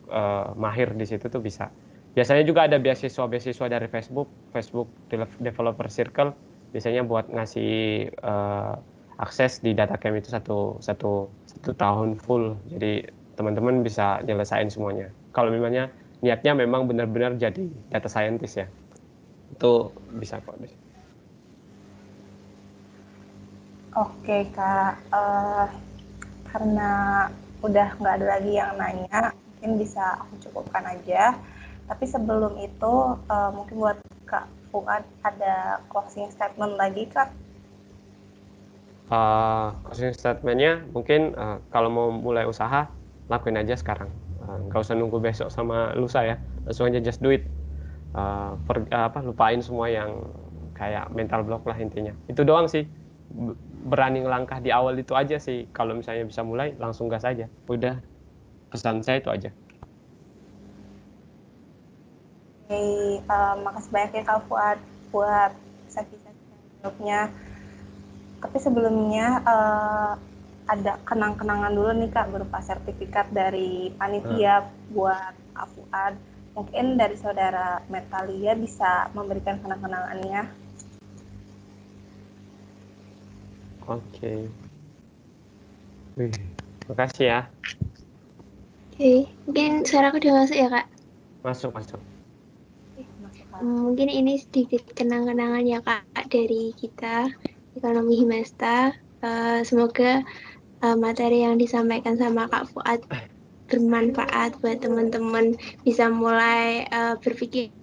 mahir di situ tuh bisa. Biasanya juga ada beasiswa dari Facebook Developer Circle, biasanya buat ngasih akses di DataCamp itu satu tahun full. Jadi teman-teman bisa nyelesain semuanya. Kalau memangnya niatnya memang benar-benar jadi data scientist ya, itu bisa kok. Oke Kak, karena udah nggak ada lagi yang nanya, mungkin bisa aku cukupkan aja. Tapi sebelum itu, mungkin buat Kak Fuad ada closing statement lagi Kak? Closing statement-nya mungkin kalau mau mulai usaha, lakuin aja sekarang. Nggak usah nunggu besok sama lusa ya, langsung aja just do it. Lupain semua yang kayak mental block lah intinya. Itu doang sih. Berani ngelangkah di awal itu aja sih. Kalau misalnya bisa mulai, langsung gas aja. Udah, pesan saya itu aja. Oke, makasih banyak ya Kak Fuad buat sesi-sesi tapi sebelumnya ada kenang-kenangan dulu nih Kak berupa sertifikat dari panitia buat Kak Fuad. Mungkin dari saudara Metalia bisa memberikan kenang-kenangannya. Oke. Makasih ya. Oke, mungkin suara aku udah masuk ya, Kak? Masuk. Mungkin ini sedikit kenang-kenangan ya, Kak, dari kita, Ekonomi Himasta. Semoga materi yang disampaikan sama Kak Fuad bermanfaat buat teman-teman bisa mulai berpikir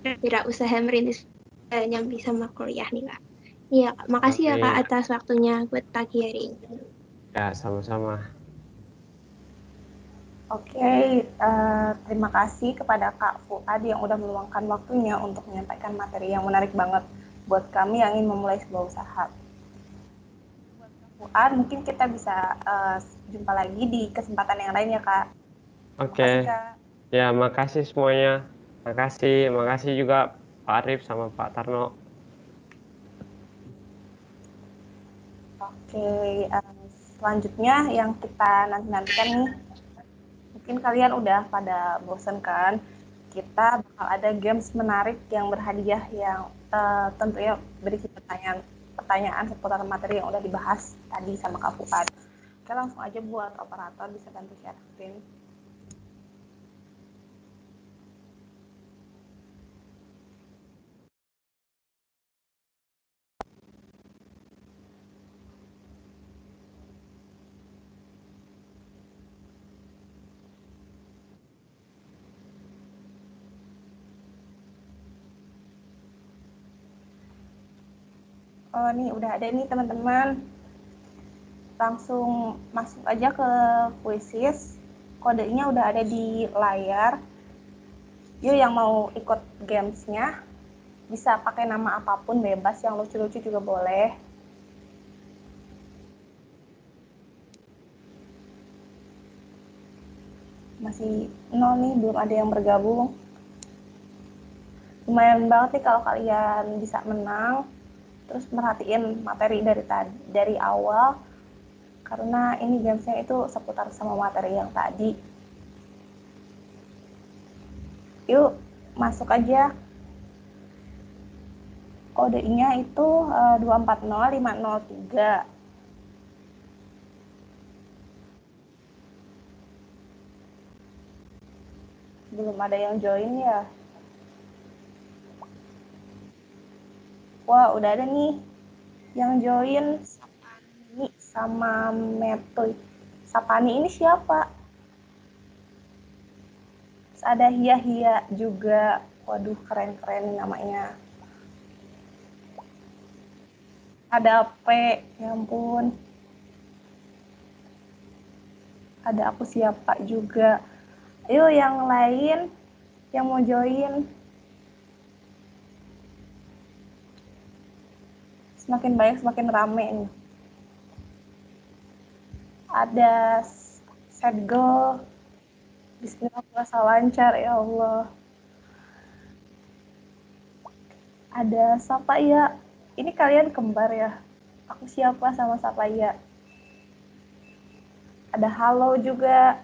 wirausaha merintis nyambi sama kuliah nih, Kak. Iya, Kak. Makasih ya, Kak, atas waktunya buat pagi hari ini. Ya, sama-sama. Oke, terima kasih kepada Kak Fuad yang udah meluangkan waktunya untuk menyampaikan materi yang menarik banget buat kami yang ingin memulai sebuah usaha. Buat Kak Fuad, mungkin kita bisa jumpa lagi di kesempatan yang lain ya, Kak. Oke. Makasih, Kak. Ya, makasih semuanya. Makasih juga Pak Arif sama Pak Tarno. Oke, selanjutnya yang kita nantikan nih, mungkin kalian udah pada bosen kan? Kita bakal ada games menarik yang berhadiah yang tentunya berisi pertanyaan seputar materi yang udah dibahas tadi sama Kak Fuad. Oke, langsung aja buat operator bisa bantu share screen. Oh, nih udah ada nih teman-teman. Langsung masuk aja ke Quizzes. Kodenya udah ada di layar. Yuk yang mau ikut gamesnya bisa pakai nama apapun, bebas, yang lucu-lucu juga boleh. Masih nol nih, belum ada yang bergabung. Lumayan banget nih kalau kalian bisa menang, terus merhatiin materi dari awal, karena ini gamesnya itu seputar sama materi yang tadi. Yuk, masuk aja. Kodenya itu 240503. Belum ada yang join ya. Wah, udah ada nih yang join, Sapani sama Metoy. Sapani ini siapa? Terus ada Hia juga. Waduh, keren-keren namanya. Ada P, ya ampun. Ada aku siapa juga. Ayo yang lain yang mau join. Semakin banyak semakin rame nih. Ada Sedgo. Bismillah, puasa lancar ya Allah. Ada siapa ya? Ini kalian kembar ya? Aku siapa sama siapa ya? Ada halo juga.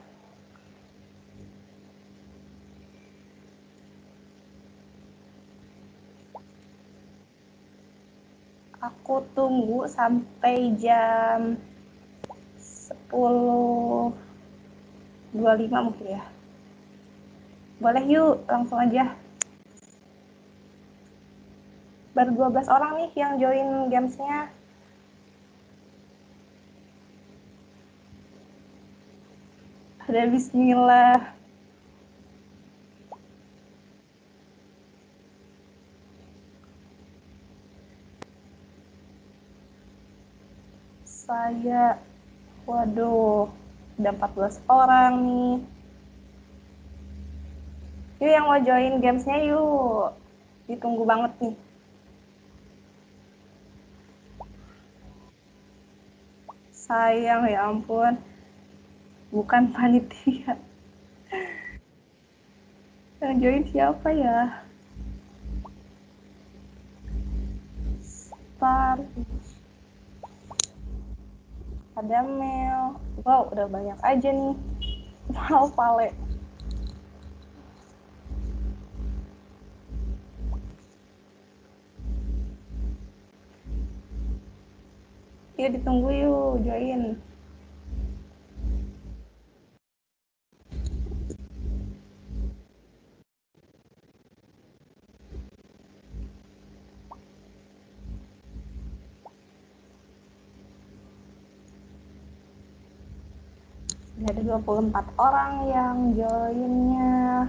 Aku tunggu sampai jam 10.25 mungkin ya. Boleh yuk, langsung aja. Baru 12 orang nih yang join gamesnya. Ada bismillah. Saya, waduh, udah 14 orang nih. Yuk yang mau join gamesnya yuk. Ditunggu banget nih. Sayang, ya ampun. Bukan panitia. Yang join siapa ya? Star. Ada Mel. Wow, udah banyak aja nih. Wow, Pale. Yuk ditunggu yuk, join. Ada 24 orang yang joinnya.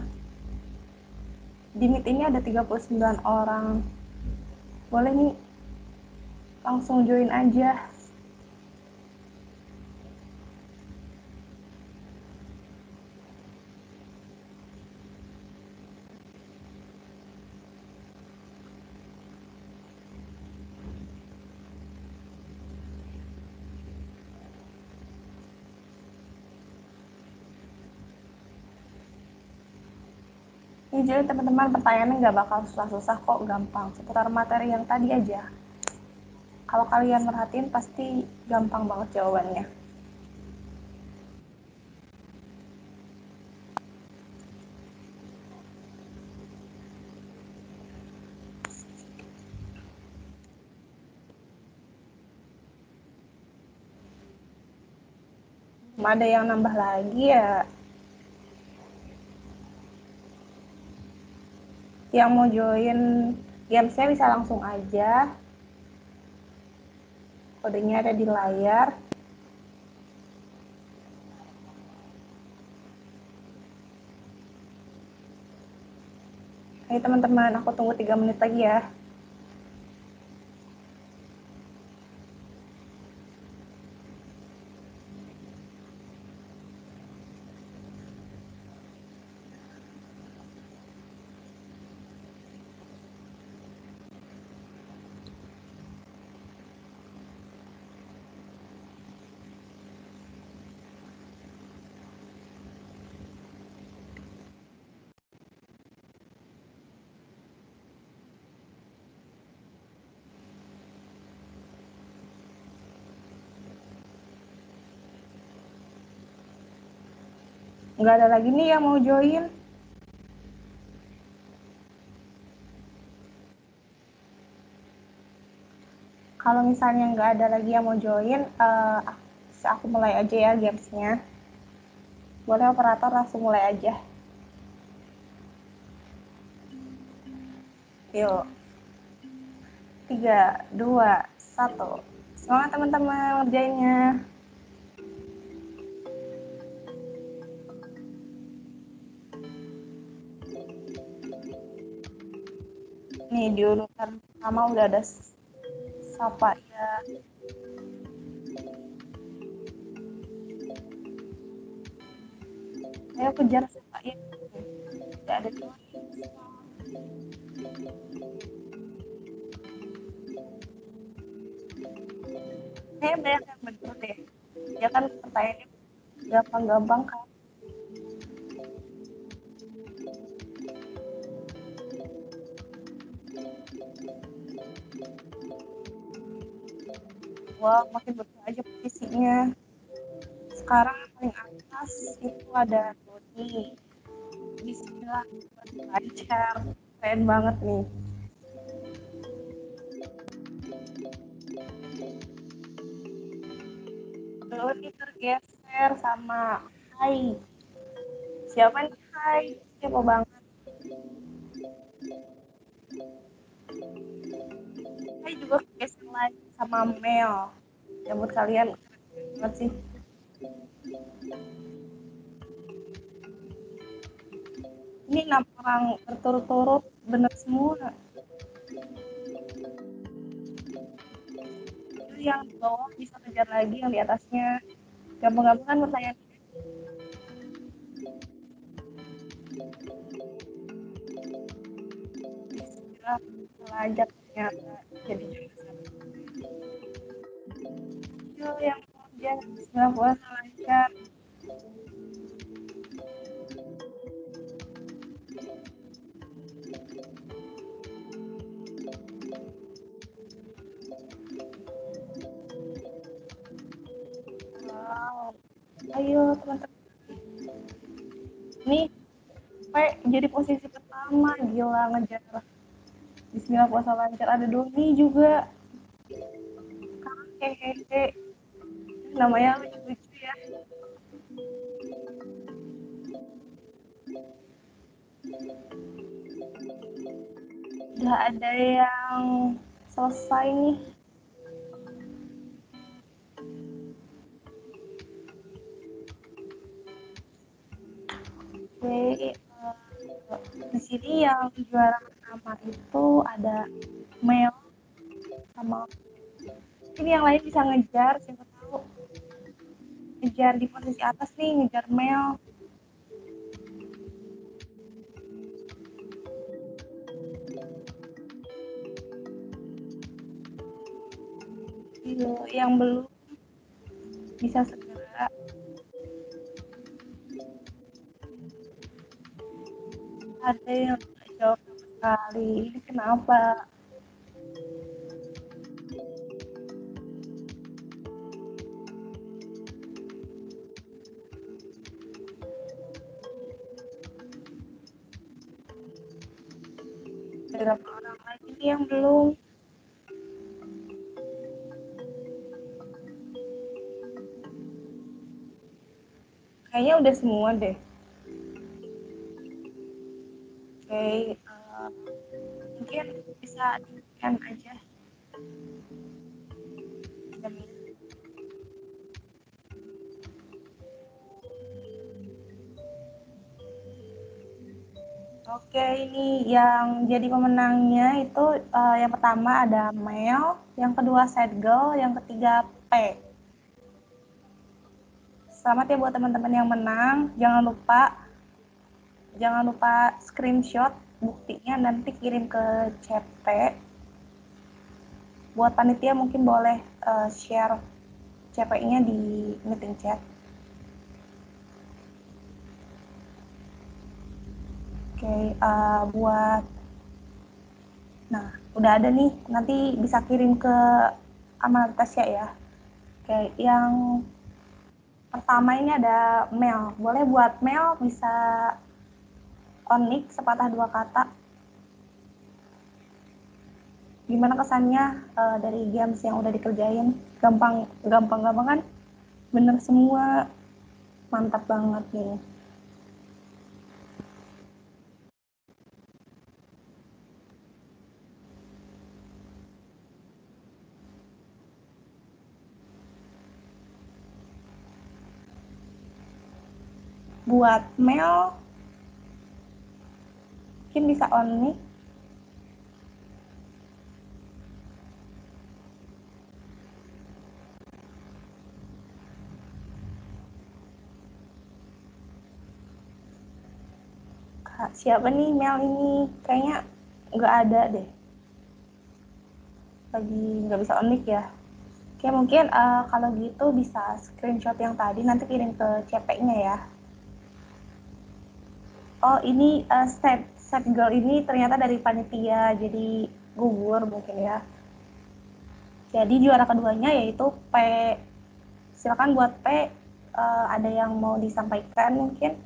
Di Meet ini ada 39 orang. Boleh nih, langsung join aja. Jadi teman-teman, pertanyaannya nggak bakal susah-susah kok, gampang. Seputar materi yang tadi aja. Kalau kalian merhatiin pasti gampang banget jawabannya. Ada yang nambah lagi ya? Yang mau join gamesnya bisa langsung aja. Kodenya ada di layar. Hai teman-teman, aku tunggu 3 menit lagi ya. Nggak ada lagi nih yang mau join. Kalau misalnya nggak ada lagi yang mau join, aku mulai aja ya gamesnya. Boleh operator langsung mulai aja. Yuk. 3, 2, 1. Semangat teman-teman ngerjainnya. Nih di urutan pertama udah ada Sapa ya. Ayo kejar Sapa ya. Gak ada join. Kayaknya banyak yang bener deh. Ya kan pertanyaannya gampang-gampang kan. Wah, makin betul aja posisinya. Sekarang yang paling atas itu ada Doni. Bismillah, lancar. Keren banget nih. Doni tergeser sama Hai. Siapa nih Hai? Siapa banget? Hai juga tergeser lagi sama Mel. Ya buat kalian keren banget sih. Ini 6 orang berturut-turut bener semua. Itu yang di bawah bisa kejar lagi yang di atasnya. Gampang-gampang kan pertanyaan. Bismillah, lancar ternyata jadi juara satu. Ayo yang kerja, Bismillah puasa lancar. Wow. Ayo teman-teman. Nih, sampai jadi posisi pertama, gila ngejar. Bismillah puasa lancar. Ada Doni juga. Hehehe. Namanya lucu-lucu ya. Udah ada yang selesai nih. Di sini yang juara pertama itu ada Mel sama ini yang lain bisa ngejar, siapa tahu ngejar di posisi atas nih, ngejar Mel. Yang belum bisa segera. Ada yang tidak jawab sama sekali. Ini kenapa? Berapa orang lagi nih yang belum? Kayaknya udah semua deh. Oke, mungkin bisa di-scan aja. Oke, ini yang jadi pemenangnya itu yang pertama ada Mel, yang kedua Sad Girl, yang ketiga P. Selamat ya buat teman-teman yang menang. Jangan lupa screenshot buktinya nanti kirim ke CT. Buat panitia mungkin boleh share CP-nya di meeting chat. Oke, nah udah ada nih, nanti bisa kirim ke amal Tasya ya. Oke, yang pertama ini ada Mel. Boleh buat Mel bisa onik sepatah dua kata. Gimana kesannya dari games yang udah dikerjain? Gampang kan? Bener semua, mantap banget nih. Buat Mel mungkin bisa on mic. Kak, siapa nih Mel ini? Kayaknya nggak ada deh. Lagi nggak bisa on mic ya. Oke, mungkin kalau gitu bisa screenshot yang tadi nanti kirim ke CP-nya ya. Oh, ini set girl ini ternyata dari panitia, jadi gugur mungkin ya. Jadi juara keduanya yaitu P. Silakan buat P, ada yang mau disampaikan mungkin?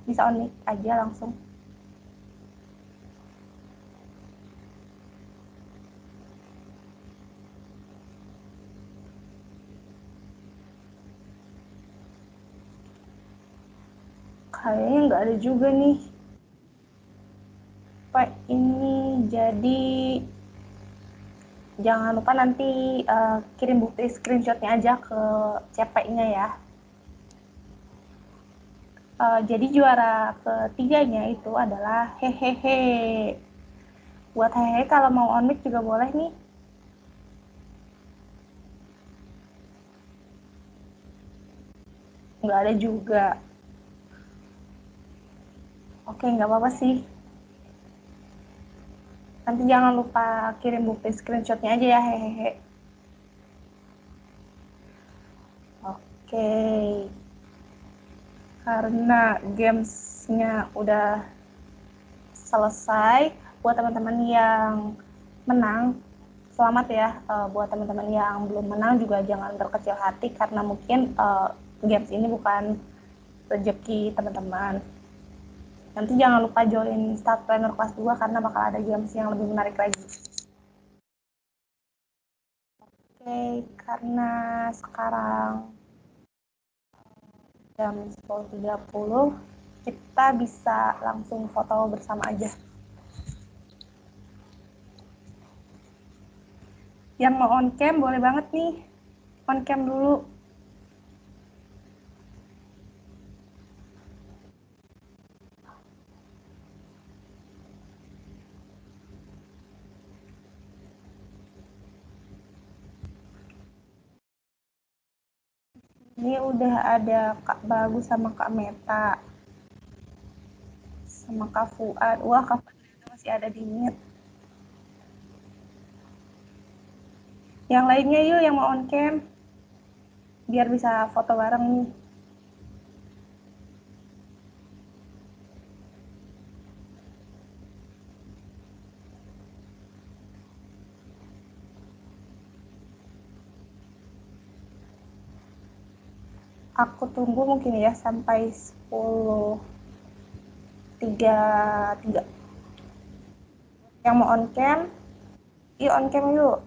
Bisa on mic aja langsung. Kayaknya nggak ada juga nih. Pak, ini jadi jangan lupa nanti kirim bukti screenshotnya aja ke CP-nya ya. Jadi juara ketiganya itu adalah hehehe. Buat hehehe kalau mau on mic juga boleh nih. Nggak ada juga. Oke, nggak apa-apa sih. Nanti jangan lupa kirim bukti screenshotnya aja ya, hehehe. Oke. Karena gamesnya udah selesai, buat teman-teman yang menang, selamat ya. Buat teman-teman yang belum menang juga jangan berkecil hati karena mungkin games ini bukan rezeki teman-teman. Nanti jangan lupa join Start Planner kelas 2 karena bakal ada games yang lebih menarik lagi. Oke, karena sekarang jam 10.30, kita bisa langsung foto bersama aja. Yang mau on cam boleh banget nih, on cam dulu. Ini udah ada Kak Bagus sama Kak Meta. Sama Kak Fuad. Wah, Kak Fuad masih ada di mute. Yang lainnya yuk yang mau on cam. Biar bisa foto bareng nih. Aku tunggu mungkin ya sampai 10.33. Yang mau on cam, yuk on cam yuk.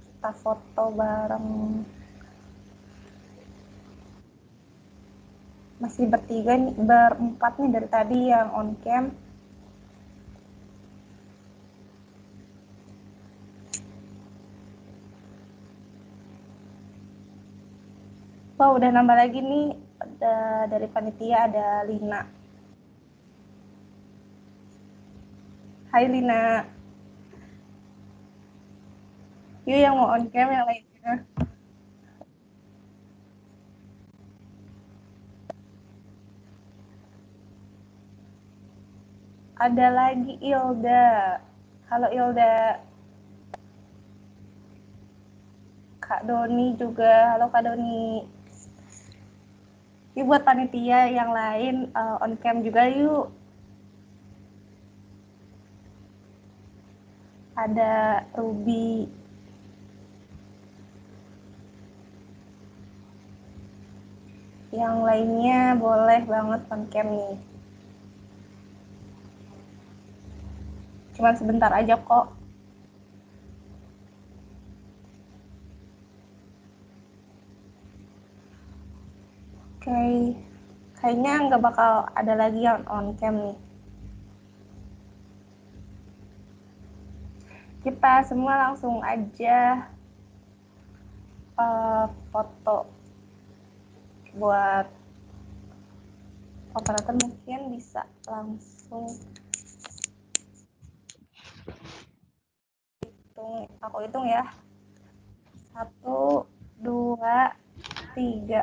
Kita foto bareng. Masih bertiga nih, berempat nih dari tadi yang on cam. Wah, udah nambah lagi nih. Dari panitia ada Lina. Hai Lina. Yuk yang mau on cam yang lainnya. Ada lagi Ilda. Halo Ilda. Kak Doni juga. Halo Kak Doni. Yuk buat panitia yang lain on cam juga yuk. Ada Ruby. Yang lainnya boleh banget on cam nih. Cuman sebentar aja kok. Oke. Kayaknya nggak bakal ada lagi yang on cam nih. Kita semua langsung aja foto. Buat operator mungkin bisa langsung aku hitung ya. 1, 2, 3.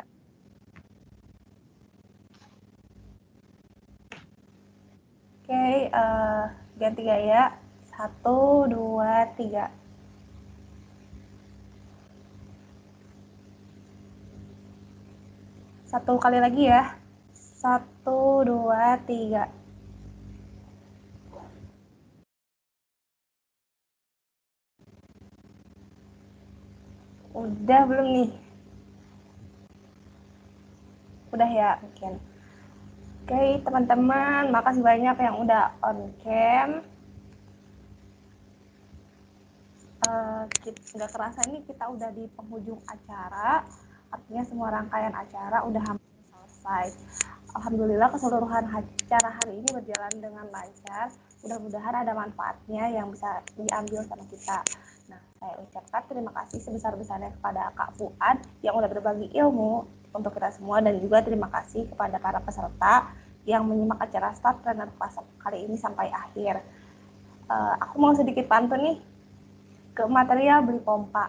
Oke, ganti gaya. 1, 2, 3. Satu kali lagi ya. 1, 2, 3. Udah belum nih? Udah ya, mungkin. Oke, teman-teman, makasih banyak yang udah on cam. Nggak kerasa ini kita udah di penghujung acara. Artinya semua rangkaian acara udah hampir selesai. Alhamdulillah keseluruhan acara hari ini berjalan dengan lancar. Mudah-mudahan ada manfaatnya yang bisa diambil sama kita. Nah, saya ucapkan terima kasih sebesar-besarnya kepada Kak Fuad yang udah berbagi ilmu untuk kita semua, dan juga terima kasih kepada para peserta yang menyimak acara Start Planner Class kali ini sampai akhir. Aku mau sedikit pantun nih ke material beli pompa.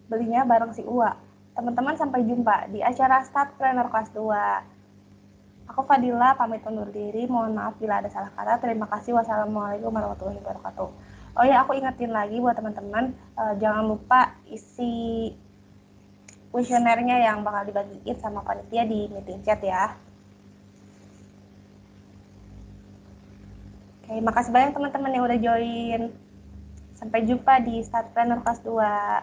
Belinya bareng si Ua. Teman-teman sampai jumpa di acara Start Planner Kelas 2. Aku Fadila pamit undur diri. Mohon maaf bila ada salah kata. Terima kasih. Wassalamualaikum warahmatullahi wabarakatuh. Oh ya, aku ingetin lagi buat teman-teman, jangan lupa isi kuesionernya yang bakal dibagiin sama panitia di meeting chat ya. Oke, makasih banyak teman-teman yang udah join. Sampai jumpa di Start Planner Kelas 2.